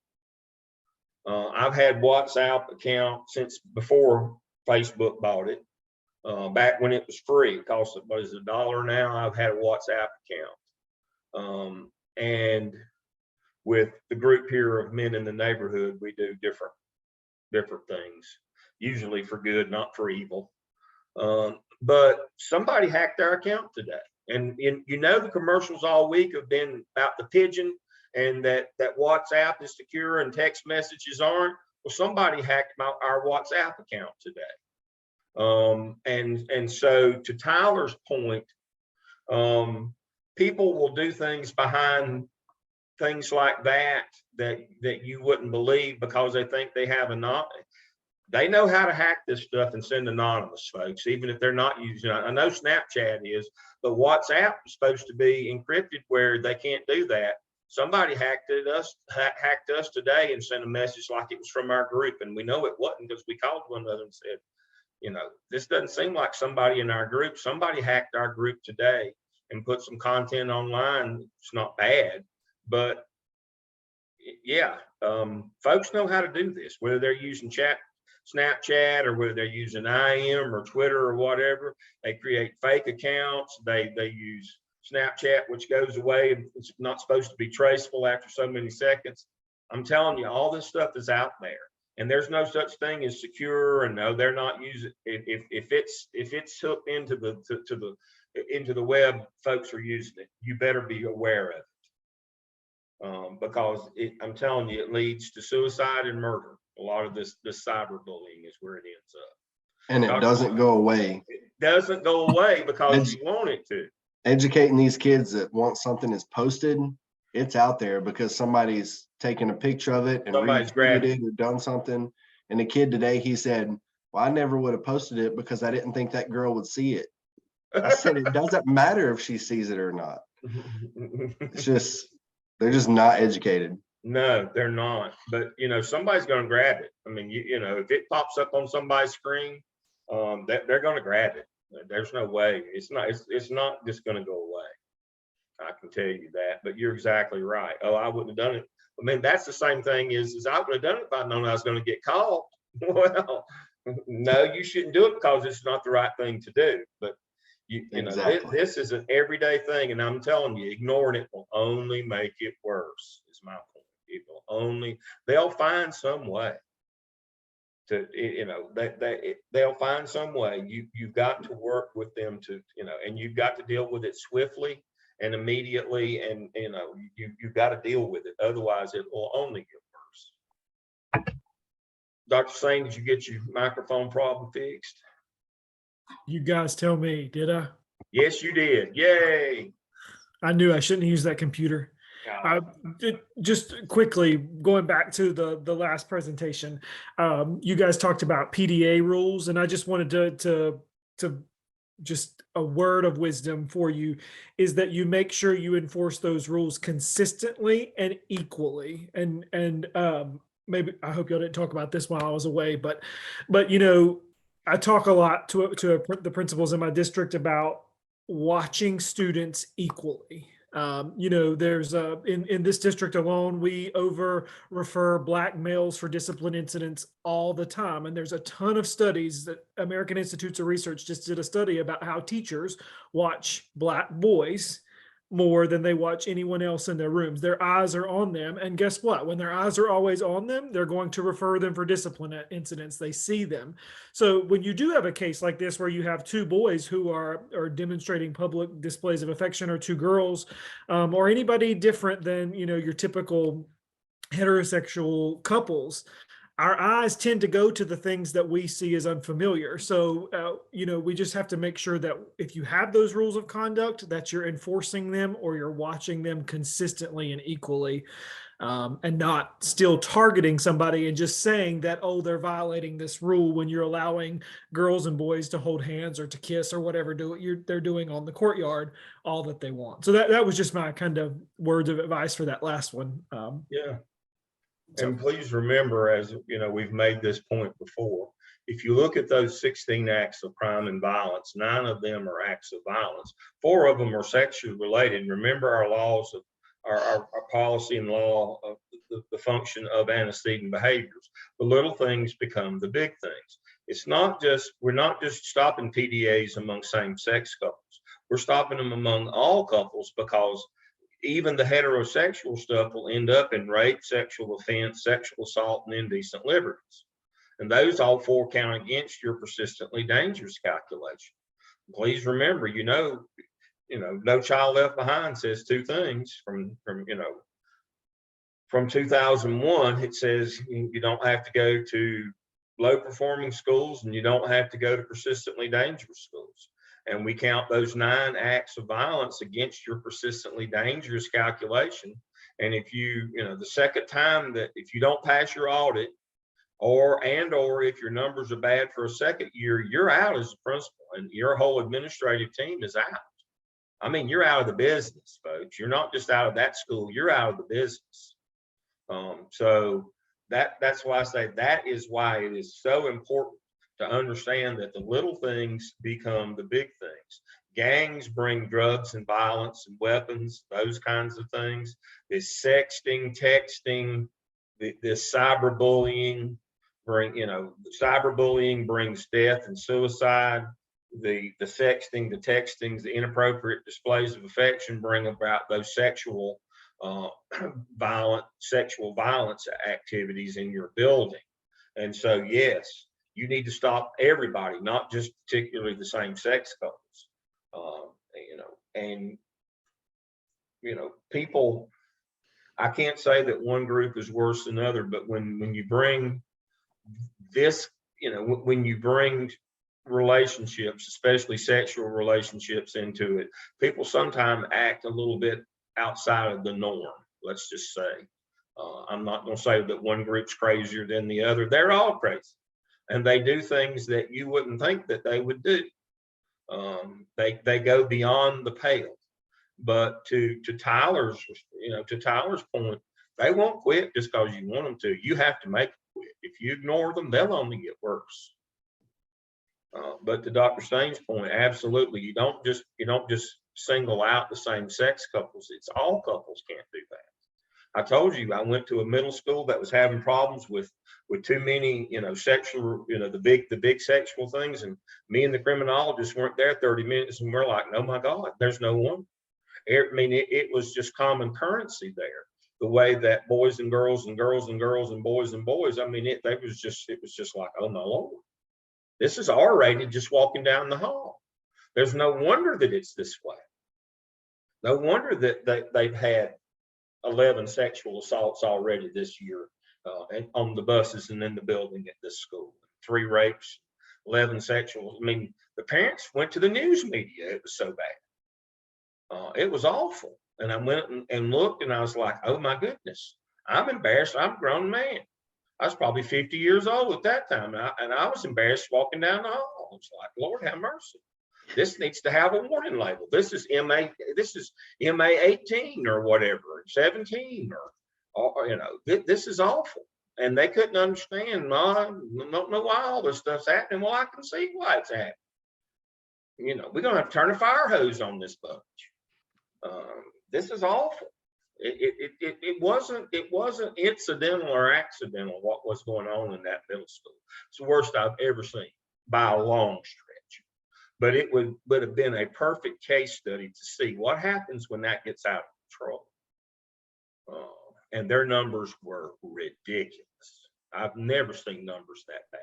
I've had WhatsApp account since before Facebook bought it. Back when it was free, it cost, what is it, $1 now? I've had a WhatsApp account. And with the group here of men in the neighborhood, we do different things, usually for good, not for evil. But somebody hacked our account today. And the commercials all week have been about the pigeon and that WhatsApp is secure and text messages aren't. Well, somebody hacked our WhatsApp account today. And so to Tyler's point, people will do things behind things like that you wouldn't believe, because they think they have they know how to hack this stuff and send anonymous, folks, even if they're not using it. I know Snapchat is, but WhatsApp is supposed to be encrypted where they can't do that. Somebody hacked us today and sent a message like it was from our group, and we know it wasn't, because we called one another and said, this doesn't seem like somebody in our group. Somebody hacked our group today and put some content online. It's not bad, but yeah, folks know how to do this, whether they're using Snapchat or whether they're using IM or Twitter or whatever. They create fake accounts. They use Snapchat, which goes away, and it's not supposed to be traceable after so many seconds. I'm telling you, all this stuff is out there, and there's no such thing as secure. And no, they're not using it. If it's hooked into the web, folks are using it. You better be aware of it, because I'm telling you, it leads to suicide and murder. A lot of this cyberbullying is where it ends up. And it doesn't go away. It doesn't go away because you want it to. educating these kids that once something is posted, it's out there because somebody's taken a picture of it and Somebody's retweeted grabbed it or done something. And the kid today, he said, well, I never would have posted it because I didn't think that girl would see it. I said, it doesn't matter if she sees it or not. It's just, they're just not educated. No, they're not. But you know, somebody's going to grab it. I mean, you know, if it pops up on somebody's screen, they're going to grab it. There's no way. It's not just going to go away. I can tell you that. But you're exactly right. Oh, I wouldn't have done it. I mean, that's the same thing as I would have done it if I'd known I was going to get caught. Well, no, you shouldn't do it because it's not the right thing to do. But you know, Exactly. this is an everyday thing, and I'm telling you, ignoring it will only make it worse. Is my point. It will only, they'll find some way to, you know, they'll find some way. You've got to work with them to, you know, and you've got to deal with it swiftly and immediately, and you know, you've got to deal with it. Otherwise, it will only get worse. Dr. Singh, did you get your microphone problem fixed? You guys tell me, did I? Yes, you did. Yay. I knew I shouldn't use that computer. Just quickly going back to the last presentation, you guys talked about PDA rules, and I just wanted to just a word of wisdom for you is that you make sure you enforce those rules consistently and equally. And maybe, I hope y'all didn't talk about this while I was away, but you know, I talk a lot to the principals in my district about watching students equally. You know, there's in this district alone, we refer Black males for discipline incidents all the time. And there's a ton of studies that American Institutes of Research just did a study about how teachers watch Black boys more than they watch anyone else in their rooms. Their eyes are on them. And guess what? When their eyes are always on them, they're going to refer them for discipline incidents. They see them. So when you do have a case like this, where you have two boys who are demonstrating public displays of affection, or two girls, or anybody different than, you know, your typical heterosexual couples, our eyes tend to go to the things that we see as unfamiliar. So, you know, we just have to make sure that if you have those rules of conduct, that you're enforcing them or you're watching them consistently and equally, and not still targeting somebody and just saying that, oh, they're violating this rule, when you're allowing girls and boys to hold hands or to kiss or whatever they're doing on the courtyard all that they want. So that was just my kind of words of advice for that last one. Yeah. And please remember, as you know, we've made this point before, if you look at those 16 acts of crime and violence, 9 of them are acts of violence. 4 of them are sexually related. Remember our laws of our policy and law of the function of antecedent behaviors. The little things become the big things. We're not just stopping PDAs among same-sex couples. We're stopping them among all couples, because even the heterosexual stuff will end up in rape, sexual offense, sexual assault, and indecent liberties. And those all 4 count against your persistently dangerous calculation. Please remember, you know, No Child Left Behind says 2 things from 2001. It says you don't have to go to low performing schools, and you don't have to go to persistently dangerous schools. And we count those 9 acts of violence against your persistently dangerous calculation. And if the second time that, if you don't pass your audit, or if your numbers are bad for a second year, you're out as a principal, and your whole administrative team is out. I mean, you're out of the business, folks. You're not just out of that school, you're out of the business. So that's why I say that is why it is so important to understand that the little things become the big things. Gangs bring drugs and violence and weapons, those kinds of things. This sexting, texting, this cyberbullying cyberbullying brings death and suicide. The sexting, the textings, the inappropriate displays of affection bring about those sexual violence activities in your building. And so, yes, you need to stop everybody, not just particularly the same sex couples. People, I can't say that one group is worse than another, but when you bring this, when you bring relationships, especially sexual relationships, into it, people sometimes act a little bit outside of the norm, let's just say. I'm not going to say that one group's crazier than the other. They're all crazy. And they do things that you wouldn't think that they would do. They go beyond the pale. But to Tyler's, to Tyler's point, they won't quit just because you want them to. You have to make them quit. If you ignore them, they'll only get worse. But to Dr. Staines' point, absolutely, you don't just single out the same sex couples. It's all couples can't do that. I told you I went to a middle school that was having problems with too many, sexual, the big sexual things, and me and the criminologist weren't there 30 minutes, and we're like, oh my God, there's no one. I mean, it was just common currency there. The way that boys and girls and girls and girls and boys and boys, I mean, it was just like, oh my Lord, this is R-rated just walking down the hall. There's no wonder that it's this way. No wonder that they've had 11 sexual assaults already this year and on the buses and in the building at this school. 3 rapes, 11 sexual. I mean, the parents went to the news media. It was so bad. It was awful. And I went and looked, and I was like, oh my goodness, I'm embarrassed. I'm a grown man. I was probably 50 years old at that time. And I was embarrassed walking down the hall. It's like, Lord have mercy. This needs to have a warning label. This is MA 18 or whatever, 17 or this is awful. And they couldn't understand. I don't know why all this stuff's happening. Well, I can see why it's happening. We're gonna have to turn a fire hose on this bunch. This is awful. It wasn't incidental or accidental what was going on in that middle school. It's the worst I've ever seen by a long stretch. But it would have been a perfect case study to see what happens when that gets out of control. And their numbers were ridiculous. I've never seen numbers that bad.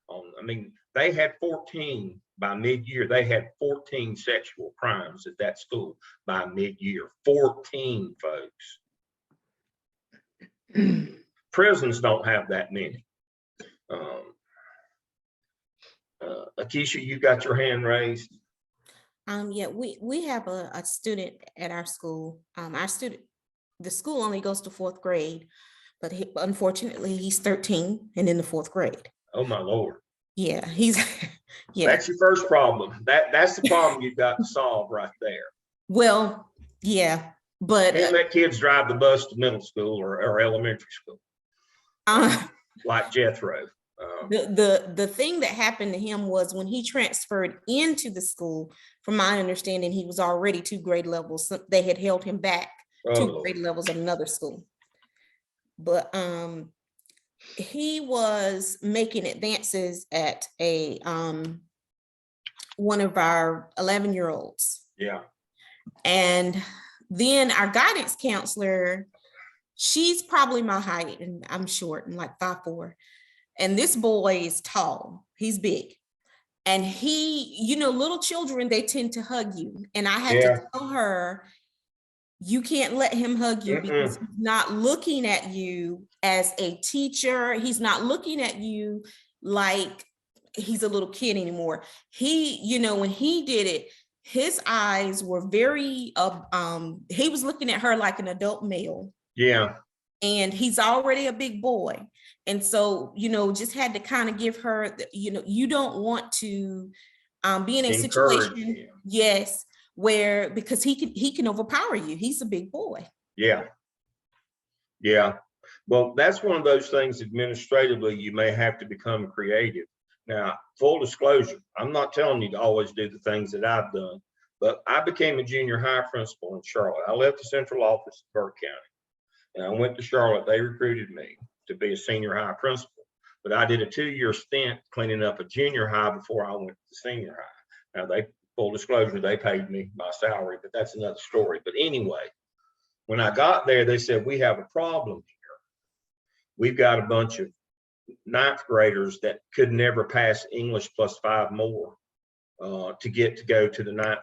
I mean, they had 14 by mid-year. They had 14 sexual crimes at that school by mid-year. 14, folks. Prisons don't have that many. Akeisha, you got your hand raised. Yeah, we have a student at our school. The school only goes to 4th grade, but unfortunately he's 13 and in the 4th grade. Oh my Lord. Yeah, he's yeah. That's your first problem. That's the problem you've got to solve right there. Well, yeah, but Can't let kids drive the bus to middle school or elementary school. Like Jethro. The thing that happened to him was when he transferred into the school, from my understanding, he was already 2 grade levels. So they had held him back 2 grade levels at another school. But he was making advances at a one of our 11-year-olds. Yeah. And then our guidance counselor, she's probably my height, and I'm short and like 5'4". And this boy is tall, he's big. And he, little children, they tend to hug you. And I had to tell her, you can't let him hug you because he's not looking at you as a teacher. He's not looking at you like he's a little kid anymore. He, when he did it, his eyes were very, he was looking at her like an adult male. Yeah. And he's already a big boy. And so, just had to kind of give her, you don't want to be in a situation, yes, where, because he can overpower you. He's a big boy. Yeah. Yeah. Well, that's one of those things administratively, you may have to become creative. Now, full disclosure, I'm not telling you to always do the things that I've done, but I became a junior high principal in Charlotte. I left the central office of Burke County and I went to Charlotte. They recruited me to be a senior high principal, but I did a 2-year stint cleaning up a junior high before I went to senior high. Now, full disclosure, they paid me my salary, but that's another story. But anyway, when I got there, they said, we have a problem here. We've got a bunch of 9th graders that could never pass English plus 5 more to get to go to the 9th,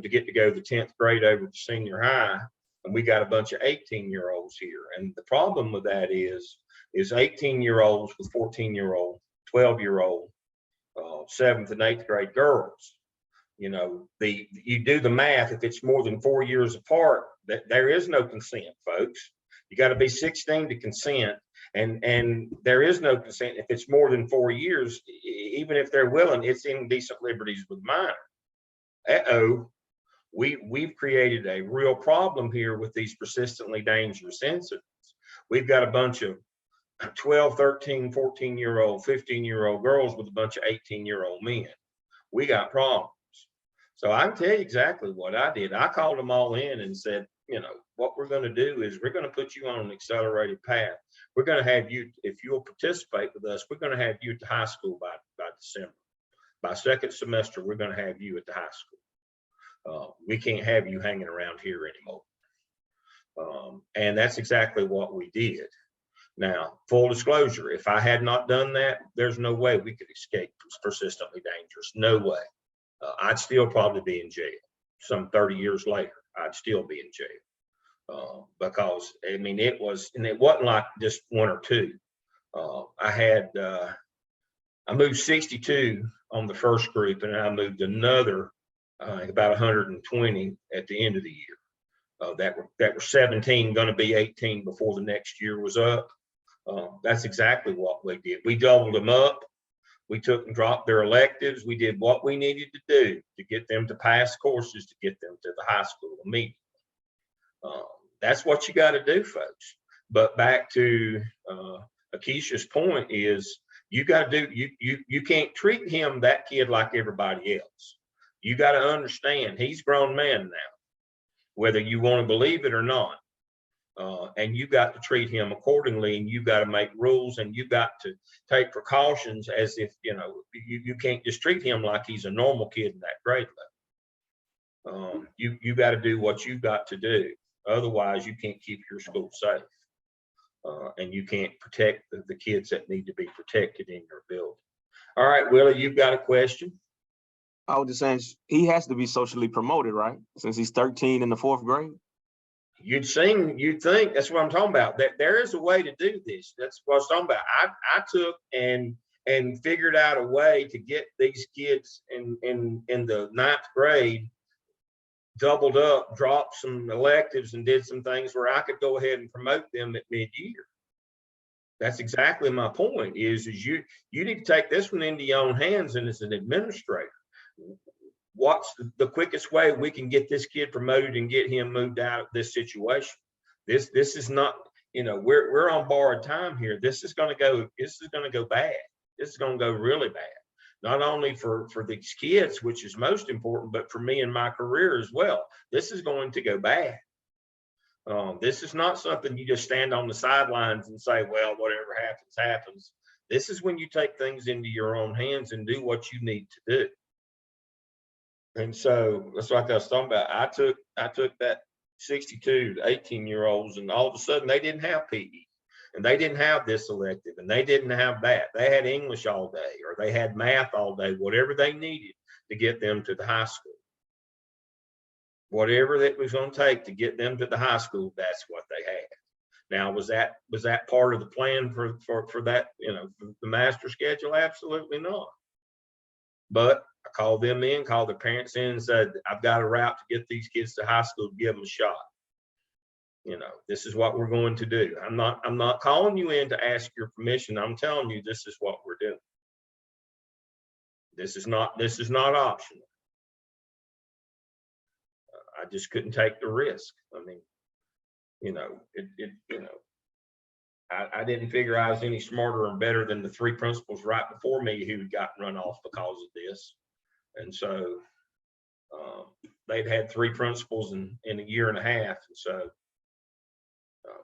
to get to go to the 10th grade over to senior high. And we got a bunch of 18-year-olds here. And the problem with that is 18-year-olds with 14-year-old, 12-year-old, 7th and 8th grade girls. You know, you do the math, if it's more than 4 years apart, that there is no consent, folks. You got to be 16 to consent, and there is no consent if it's more than 4 years. Even if they're willing, it's indecent liberties with minor. We've created a real problem here with these persistently dangerous incidents. We've got a bunch of 12, 13, 14-year-old, 15-year-old girls with a bunch of 18-year-old men. We got problems. So I can tell you exactly what I did. I called them all in and said, you know, what we're going to do is we're going to put you on an accelerated path. We're going to have you, if you'll participate with us, we're going to have you at the high school by December. By second semester, we're going to have you at the high school. We can't have you hanging around here anymore. And that's exactly what we did. Now, full disclosure, if I had not done that, there's no way we could escape persistently dangerous. No way. I'd still probably be in jail. Some 30 years later, I'd still be in jail. Because, I mean, it wasn't like just one or two. I moved 62 on the first group, and I moved another about 120 at the end of the year. That were 17, going to be 18 before the next year was up. That's exactly what we did. We doubled them up. We took and dropped their electives. We did what we needed to do to get them to pass courses, to get them to the high school immediately. That's what you got to do, folks. But back to Akeisha's point is, you got to do, you can't treat him, that kid, like everybody else. You got to understand he's a grown man now, whether you want to believe it or not. And you got to treat him accordingly, and you got to make rules, and you got to take precautions as if, you know, you can't just treat him like he's a normal kid in that grade level. You got to do what you got to do. Otherwise, you can't keep your school safe. And you can't protect the kids that need to be protected in your building. All right, Willie, you've got a question? I was just saying, he has to be socially promoted, right? Since he's 13 in the 4th grade. You'd think, that's what I'm talking about, that there is a way to do this. That's what I was talking about. I took and figured out a way to get these kids in the 9th grade doubled up, dropped some electives, and did some things where I could go ahead and promote them at mid-year. That's exactly my point, is you need to take this one into your own hands, and as an administrator, what's the quickest way we can get this kid promoted and get him moved out of this situation? This is not, you know, we're on borrowed time here. This is going to go bad. This is going to go really bad. Not only for these kids, which is most important, but for me and my career as well. This is going to go bad. This is not something you just stand on the sidelines and say, well, whatever happens, happens. This is when you take things into your own hands and do what you need to do. And so that's what I was talking about. I took that 62 to 18-year-olds, and all of a sudden they didn't have PE, and they didn't have this elective, and they didn't have that. They had English all day, or they had math all day, whatever they needed to get them to the high school. Whatever that was going to take to get them to the high school, that's what they had. Now, was that part of the plan for that, you know, the master schedule? Absolutely not. But I called them in, called their parents in, and said, I've got a route to get these kids to high school, give them a shot. You know, this is what we're going to do. I'm not calling you in to ask your permission. I'm telling you, this is what we're doing. This is not optional. I just couldn't take the risk. I mean, you know, I didn't figure I was any smarter or better than the 3 principals right before me who got run off because of this. And so they'd had 3 principals in a year and a half. And so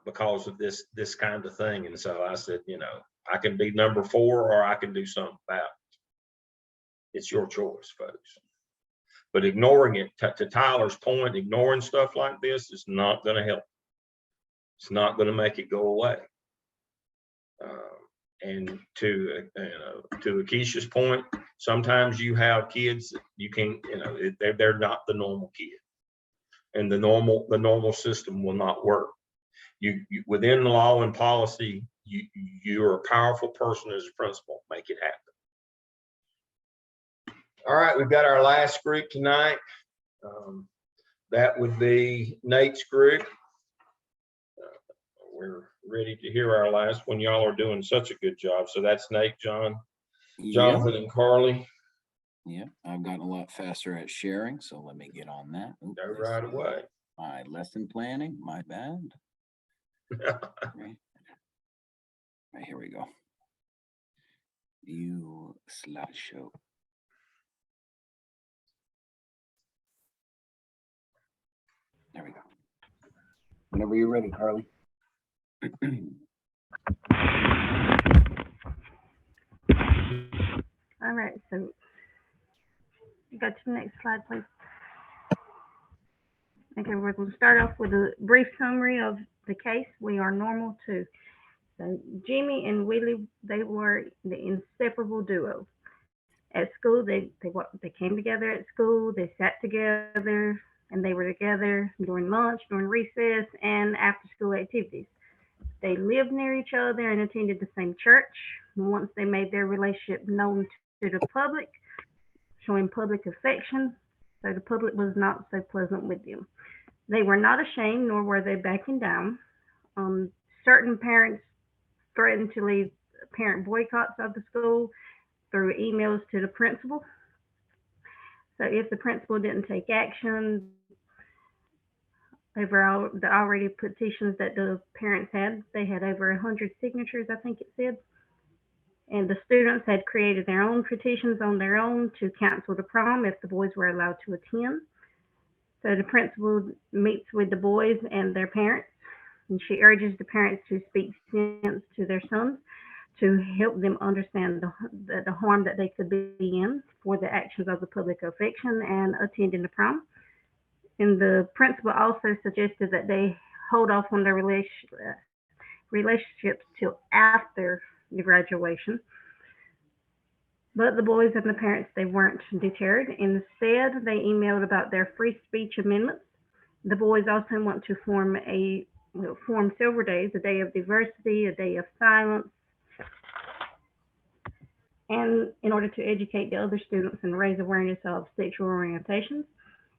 because of this kind of thing. And so I said, you know, I can be number 4 or I can do something about it. It's your choice, folks. But ignoring it, to Tyler's point, ignoring stuff like this is not going to help. It's not going to make it go away. And to Akeisha's point, sometimes you have kids that you can't, you know, they're not the normal kid, and the normal system will not work. You within the law and policy, you're a powerful person as a principal. Make it happen. All right, we've got our last group tonight. That would be Nate's group. We're ready to hear our last one. Y'all are doing such a good job. So that's Nate, John, Jonathan, and Carly. Yeah, I've gotten a lot faster at sharing, so let me get on that. Oop, Go right away. my lesson planning, my bad. Right, here we go. View slideshow. There we go. Whenever you're ready, Carly. All right, so go to the next slide, please. Okay, we're going to start off with a brief summary of the case. We are normal too. So Jimmy and Willie, they were the inseparable duo. At school, they came together at school, they sat together, and they were together during lunch, during recess, and after school activities. They lived near each other and attended the same church. Once they made their relationship known to the public, showing public affection, so the public was not so pleasant with them. They were not ashamed, nor were they backing down. Certain parents threatened to lead parent boycotts of the school through emails to the principal. So if the principal didn't take action, over the already petitions that the parents had, they had over 100 signatures, I think it said. And the students had created their own petitions on their own to cancel the prom if the boys were allowed to attend. So the principal meets with the boys and their parents, and she urges the parents to speak sense to their sons to help them understand the harm that they could be in for the actions of the public affection and attending the prom. And the principal also suggested that they hold off on their relationships till after the graduation. But the boys and the parents, they weren't deterred. Instead, they emailed about their free speech amendments. The boys also want to form Silver Days, a day of diversity, a day of silence, and in order to educate the other students and raise awareness of sexual orientations.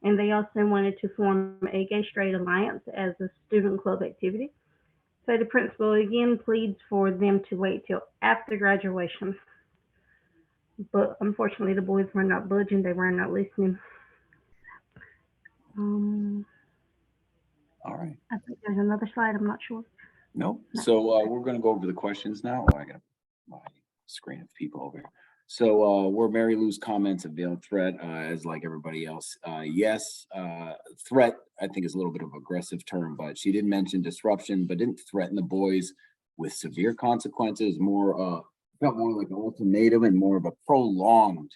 And they also wanted to form a Gay Straight Alliance as a student club activity. So the principal again pleads for them to wait till after graduation. But unfortunately, the boys were not budging. They were not listening. All right. I think there's another slide. I'm not sure. Nope. So we're going to go over the questions now. Oh, I got my screen of people over here. So were Mary Lou's comments a veiled threat? As like everybody else, yes. Threat, I think, is a little bit of an aggressive term, but she did mention disruption, but didn't threaten the boys with severe consequences. Felt more like an ultimatum and more of a prolonged,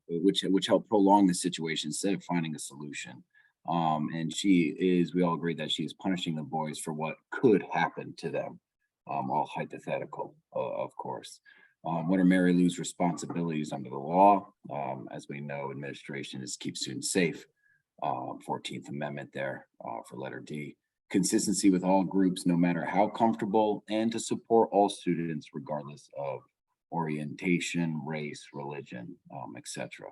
which helped prolong the situation instead of finding a solution. And we all agree that she is punishing the boys for what could happen to them, all hypothetical, of course. What are Mary Lou's responsibilities under the law? As we know, administration is keep students safe. 14th Amendment there for letter D. Consistency with all groups, no matter how comfortable, and to support all students regardless of orientation, race, religion, etc.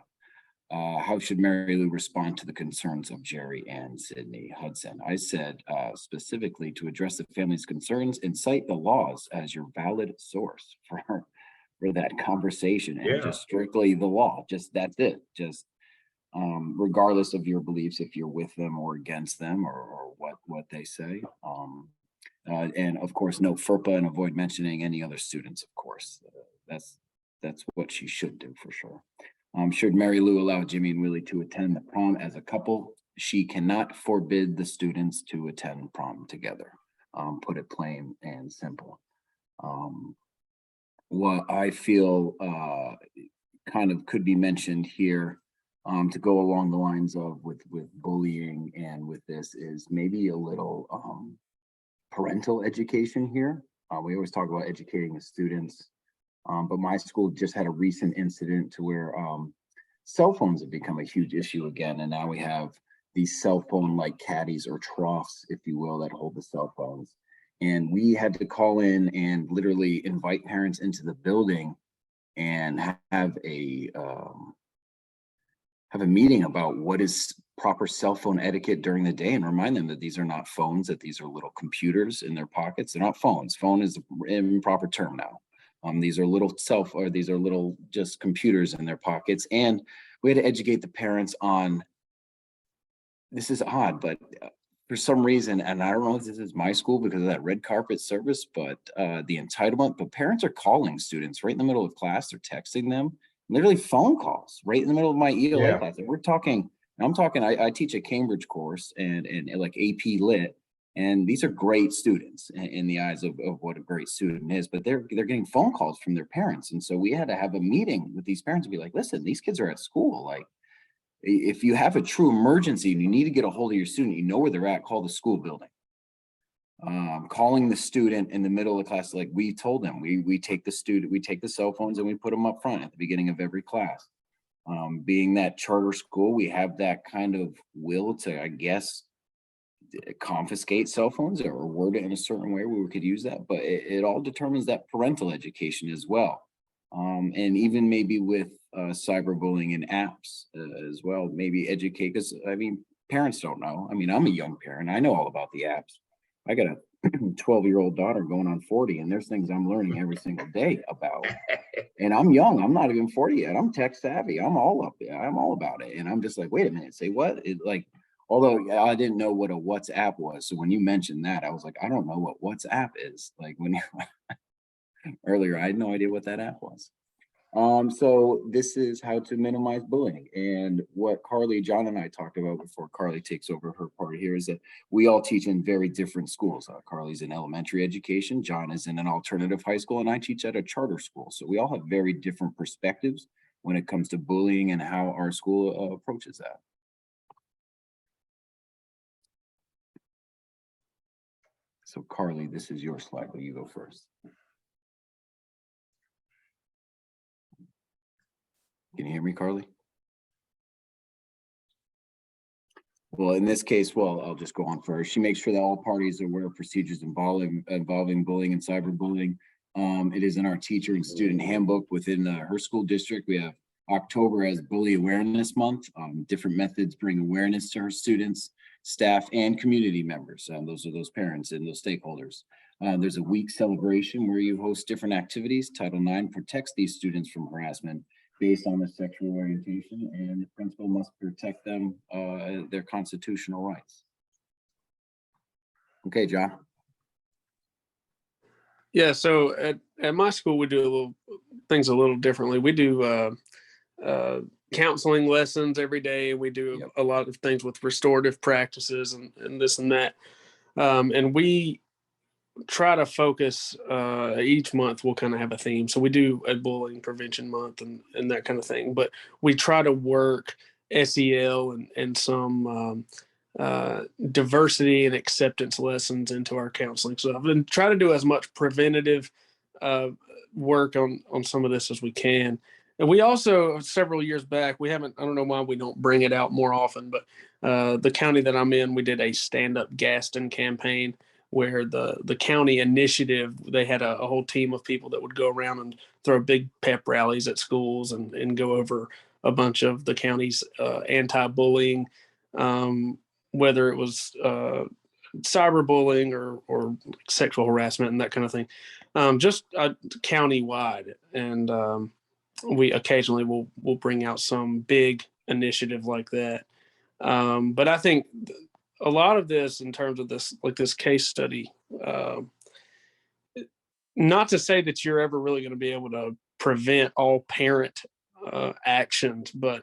How should Mary Lou respond to the concerns of Jerry and Sydney Hudson? I said specifically to address the family's concerns and cite the laws as your valid source for that conversation, and just strictly the law. Just that's it. Just regardless of your beliefs, if you're with them or against them or what they say. And of course, no FERPA, and avoid mentioning any other students, of course. That's what she should do for sure. Should Mary Lou allow Jimmy and Willie to attend the prom as a couple? She cannot forbid the students to attend prom together. Put it plain and simple. What I feel kind of could be mentioned here to go along the lines of with bullying and with this is maybe a little parental education here. We always talk about educating the students, but my school just had a recent incident to where cell phones have become a huge issue again, and now we have these cell phone like caddies or troughs, if you will, that hold the cell phones. And we had to call in and literally invite parents into the building and have a have a meeting about what is proper cell phone etiquette during the day and remind them that these are not phones, that these are little computers in their pockets. They're not phones. Phone is an improper term now. These are little these are little just computers in their pockets. And we had to educate the parents on, this is odd, but for some reason, and I don't know if this is my school because of that red carpet service, but the entitlement, but parents are calling students right in the middle of class. They're texting them, literally phone calls right in the middle of my ELA Yeah. class. And we're talking, I teach a Cambridge course and like AP Lit, and these are great students in the eyes of what a great student is, but they're getting phone calls from their parents. And so we had to have a meeting with these parents and be like, listen, these kids are at school. Like, if you have a true emergency and you need to get a hold of your student, you know where they're at, call the school building. Calling the student in the middle of the class, like we told them, we take the cell phones and we put them up front at the beginning of every class. Being that charter school, we have that kind of will to, I guess, confiscate cell phones or word it in a certain way where we could use that, but it all determines that parental education as well. And even maybe with cyberbullying and apps as well, maybe educate, because I mean, parents don't know. I mean, I'm a young parent. I know all about the apps. I got a 12-year-old daughter going on 40, and there's things I'm learning every single day about. And I'm young. I'm not even 40 yet. I'm tech savvy. I'm all up there. I'm all about it. And I'm just like, wait a minute, say what? Although I didn't know what a WhatsApp was. So when you mentioned that, I was like, I don't know what WhatsApp is. Like when earlier, I had no idea what that app was. So this is how to minimize bullying. And what Carly, John, and I talked about before Carly takes over her part here is that we all teach in very different schools. Carly's in elementary education, John is in an alternative high school, and I teach at a charter school. So we all have very different perspectives when it comes to bullying and how our school approaches that. So Carly, this is your slide. Will you go first? Can you hear me, Carly? Well, in this case, I'll just go on first. She makes sure that all parties are aware of procedures involving bullying and cyberbullying. It is in our teacher and student handbook within her school district. We have October as Bully Awareness Month. Different methods bring awareness to her students, staff, and community members. Those are those parents and those stakeholders. There's a week celebration where you host different activities. Title IX protects these students from harassment based on their sexual orientation, and the principal must protect them, their constitutional rights. Okay, John. Yeah, so at my school, we do things a little differently. We do counseling lessons every day. We do a lot of things with restorative practices and this and that. And we try to focus each month. We'll kind of have a theme. So we do a bullying prevention month and that kind of thing. But we try to work SEL and some diversity and acceptance lessons into our counseling. So I've been trying to do as much preventative work on some of this as we can. And we also, several years back, I don't know why we don't bring it out more often, but the county that I'm in, we did a Stand Up Gaston campaign where the county initiative, they had a whole team of people that would go around and throw big pep rallies at schools and go over a bunch of the county's anti-bullying, whether it was cyberbullying or sexual harassment and that kind of thing, just county-wide. And we occasionally will bring out some big initiative like that. But I think a lot of this, in terms of this case study, not to say that you're ever really going to be able to prevent all parent actions, but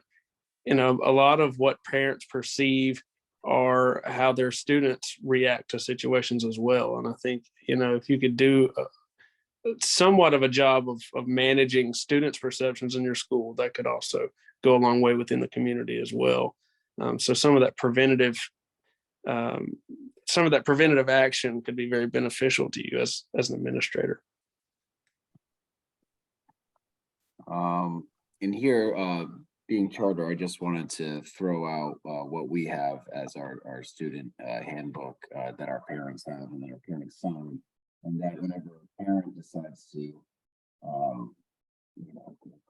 a lot of what parents perceive are how their students react to situations as well. And I think if you could do somewhat of a job of managing students' perceptions in your school, that could also go a long way within the community as well. So some of that preventative action could be very beneficial to you as an administrator. In here, being charter, I just wanted to throw out what we have as our student handbook that our parents have and that our parents sign, and that whenever a parent decides to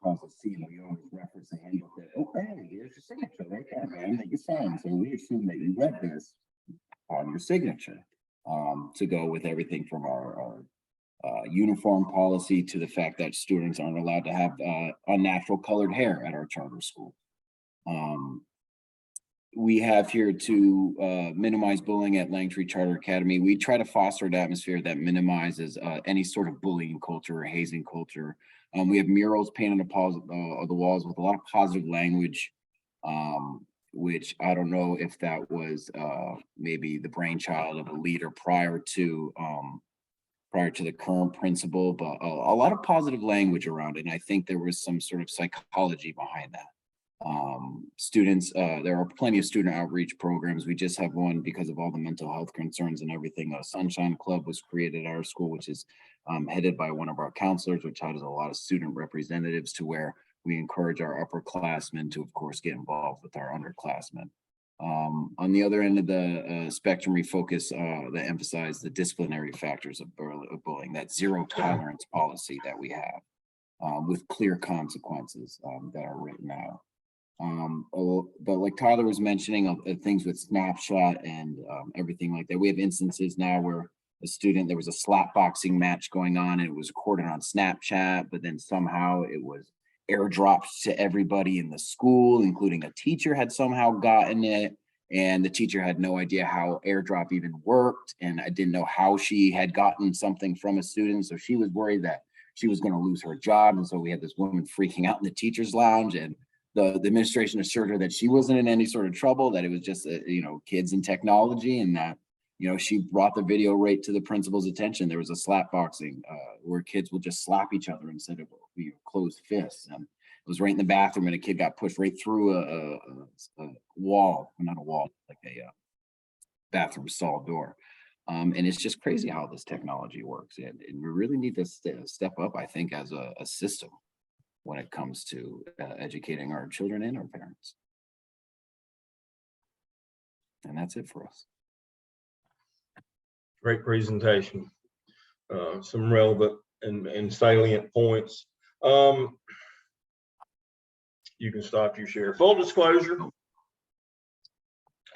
cause a scene, we always reference a handbook that okay, here's your signature right there, man, that you signed. So we assume that you read this on your signature. To go with everything from our uniform policy to the fact that students aren't allowed to have unnatural colored hair at our charter school. We have here to minimize bullying at Langtree Charter Academy. We try to foster an atmosphere that minimizes any sort of bullying culture or hazing culture. We have murals painted on the walls with a lot of positive language, which I don't know if that was maybe the brainchild of a leader prior to the current principal, but a lot of positive language around it. And I think there was some sort of psychology behind that. Students, there are plenty of student outreach programs. We just have one because of all the mental health concerns and everything. A Sunshine Club was created at our school, which is headed by one of our counselors, which has a lot of student representatives, to where we encourage our upperclassmen to, of course, get involved with our underclassmen. On the other end of the spectrum, we focus that emphasize the disciplinary factors of bullying, that zero tolerance policy that we have with clear consequences that are written out. But like Tyler was mentioning, things with Snapchat and everything like that. We have instances now where there was a slap boxing match going on and it was recorded on Snapchat, but then somehow it was airdropped to everybody in the school, including a teacher had somehow gotten it. And the teacher had no idea how airdrop even worked. And I didn't know how she had gotten something from a student. So she was worried that she was going to lose her job. And so we had this woman freaking out in the teacher's lounge, and the administration assured her that she wasn't in any sort of trouble, that it was just, kids and technology, and that, she brought the video right to the principal's attention. There was a slap boxing where kids will just slap each other instead of closed fists. And it was right in the bathroom, and a kid got pushed right through a wall, not a wall, like a bathroom stall door. And it's just crazy how this technology works. And we really need to step up, I think, as a system when it comes to educating our children and our parents. And that's it for us. Great presentation. Some relevant and salient points. You can stop your share. Full disclosure,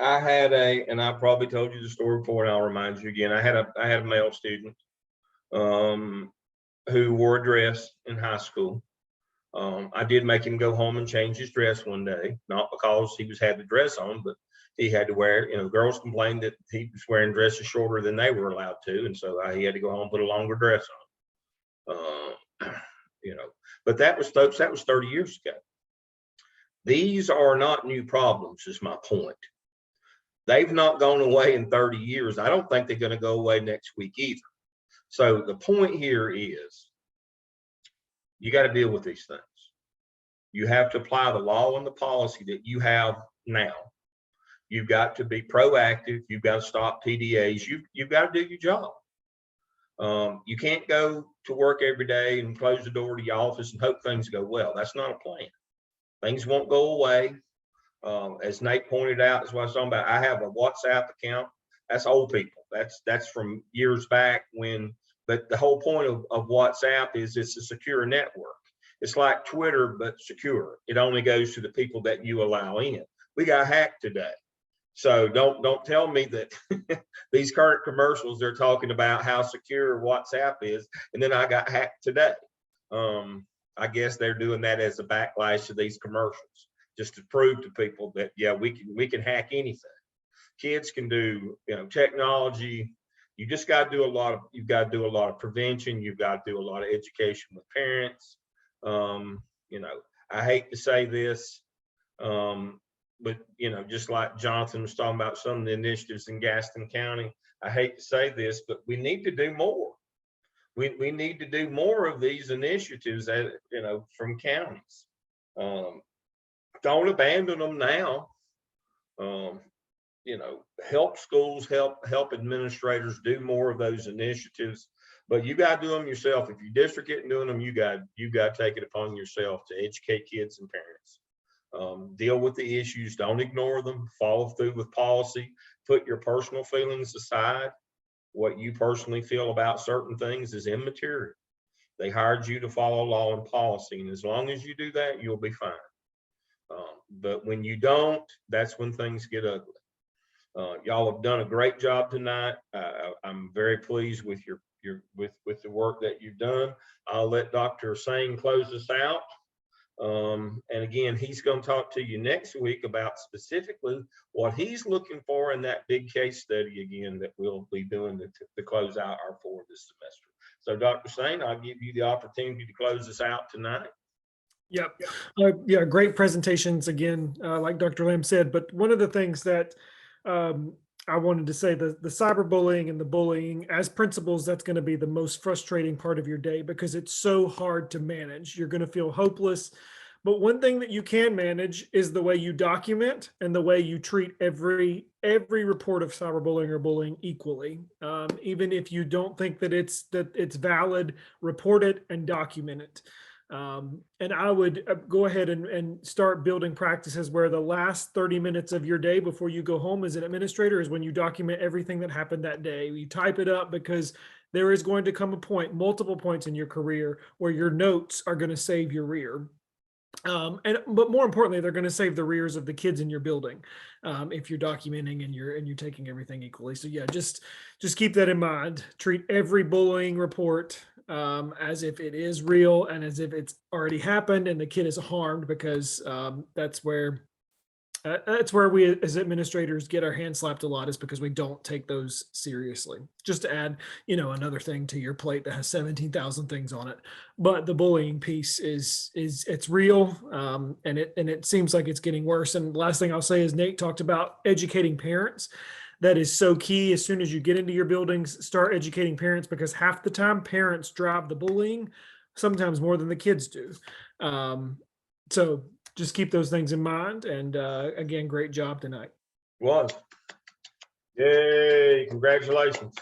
I had and I probably told you the story before, and I'll remind you again. I had a male student who wore a dress in high school. I did make him go home and change his dress one day, not because he had the dress on, but he had to wear, girls complained that he was wearing dresses shorter than they were allowed to. And so he had to go home and put a longer dress on, but that was 30 years ago. These are not new problems, is my point. They've not gone away in 30 years. I don't think they're going to go away next week either. So the point here is you got to deal with these things. You have to apply the law and the policy that you have now. You've got to be proactive. You've got to stop TDAs. You've got to do your job. You can't go to work every day and close the door to your office and hope things go well. That's not a plan. Things won't go away. As Nate pointed out, that's what I was talking about. I have a WhatsApp account. That's old people. That's from years back when, but the whole point of WhatsApp is it's a secure network. It's like Twitter, but secure. It only goes to the people that you allow in. We got hacked today. So don't tell me that these current commercials, they're talking about how secure WhatsApp is, and then I got hacked today. I guess they're doing that as a backlash to these commercials, just to prove to people that, yeah, we can hack anything. Kids can do, technology. You just got to do you've got to do a lot of prevention. You've got to do a lot of education with parents. I hate to say this, but just like Jonathan was talking about some of the initiatives in Gaston County, I hate to say this, but we need to do more. We need to do more of these initiatives from counties. Don't abandon them now. Help schools, help administrators do more of those initiatives, but you got to do them yourself. If your district isn't doing them, you got to take it upon yourself to educate kids and parents. Deal with the issues. Don't ignore them. Follow through with policy. Put your personal feelings aside. What you personally feel about certain things is immaterial. They hired you to follow law and policy, and as long as you do that, you'll be fine. But when you don't, that's when things get ugly. Y'all have done a great job tonight. I'm very pleased with with the work that you've done. I'll let Dr. Singh close us out. And again, he's going to talk to you next week about specifically what he's looking for in that big case study again that we'll be doing to close out our for this semester. So Dr. Singh, I'll give you the opportunity to close us out tonight. Yep. Yeah, great presentations again, like Dr. Lamb said, but one of the things that I wanted to say, the cyberbullying and the bullying, as principals, that's going to be the most frustrating part of your day because it's so hard to manage. You're going to feel hopeless. But one thing that you can manage is the way you document and the way you treat every report of cyberbullying or bullying equally. Even if you don't think that it's valid, report it and document it. And I would go ahead and start building practices where the last 30 minutes of your day before you go home as an administrator is when you document everything that happened that day. You type it up because there is going to come a point, multiple points in your career where your notes are going to save your rear. But more importantly, they're going to save the rears of the kids in your building if you're documenting and you're taking everything equally. So yeah, just keep that in mind. Treat every bullying report as if it is real and as if it's already happened and the kid is harmed, because that's where we as administrators get our hands slapped a lot, is because we don't take those seriously. Just to add, another thing to your plate that has 17,000 things on it. But the bullying piece is it's real, and it seems like it's getting worse. And the last thing I'll say is Nate talked about educating parents. That is so key. As soon as you get into your buildings, start educating parents, because half the time parents drive the bullying, sometimes more than the kids do. So just keep those things in mind. And again, great job tonight. Was. Yay, congratulations.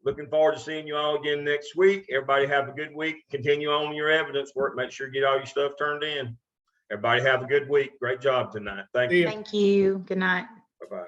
Looking forward to seeing you all again next week. Everybody have a good week. Continue on your evidence work. Make sure you get all your stuff turned in. Everybody have a good week. Great job tonight. Thank you. Thank you. Good night. Bye-bye.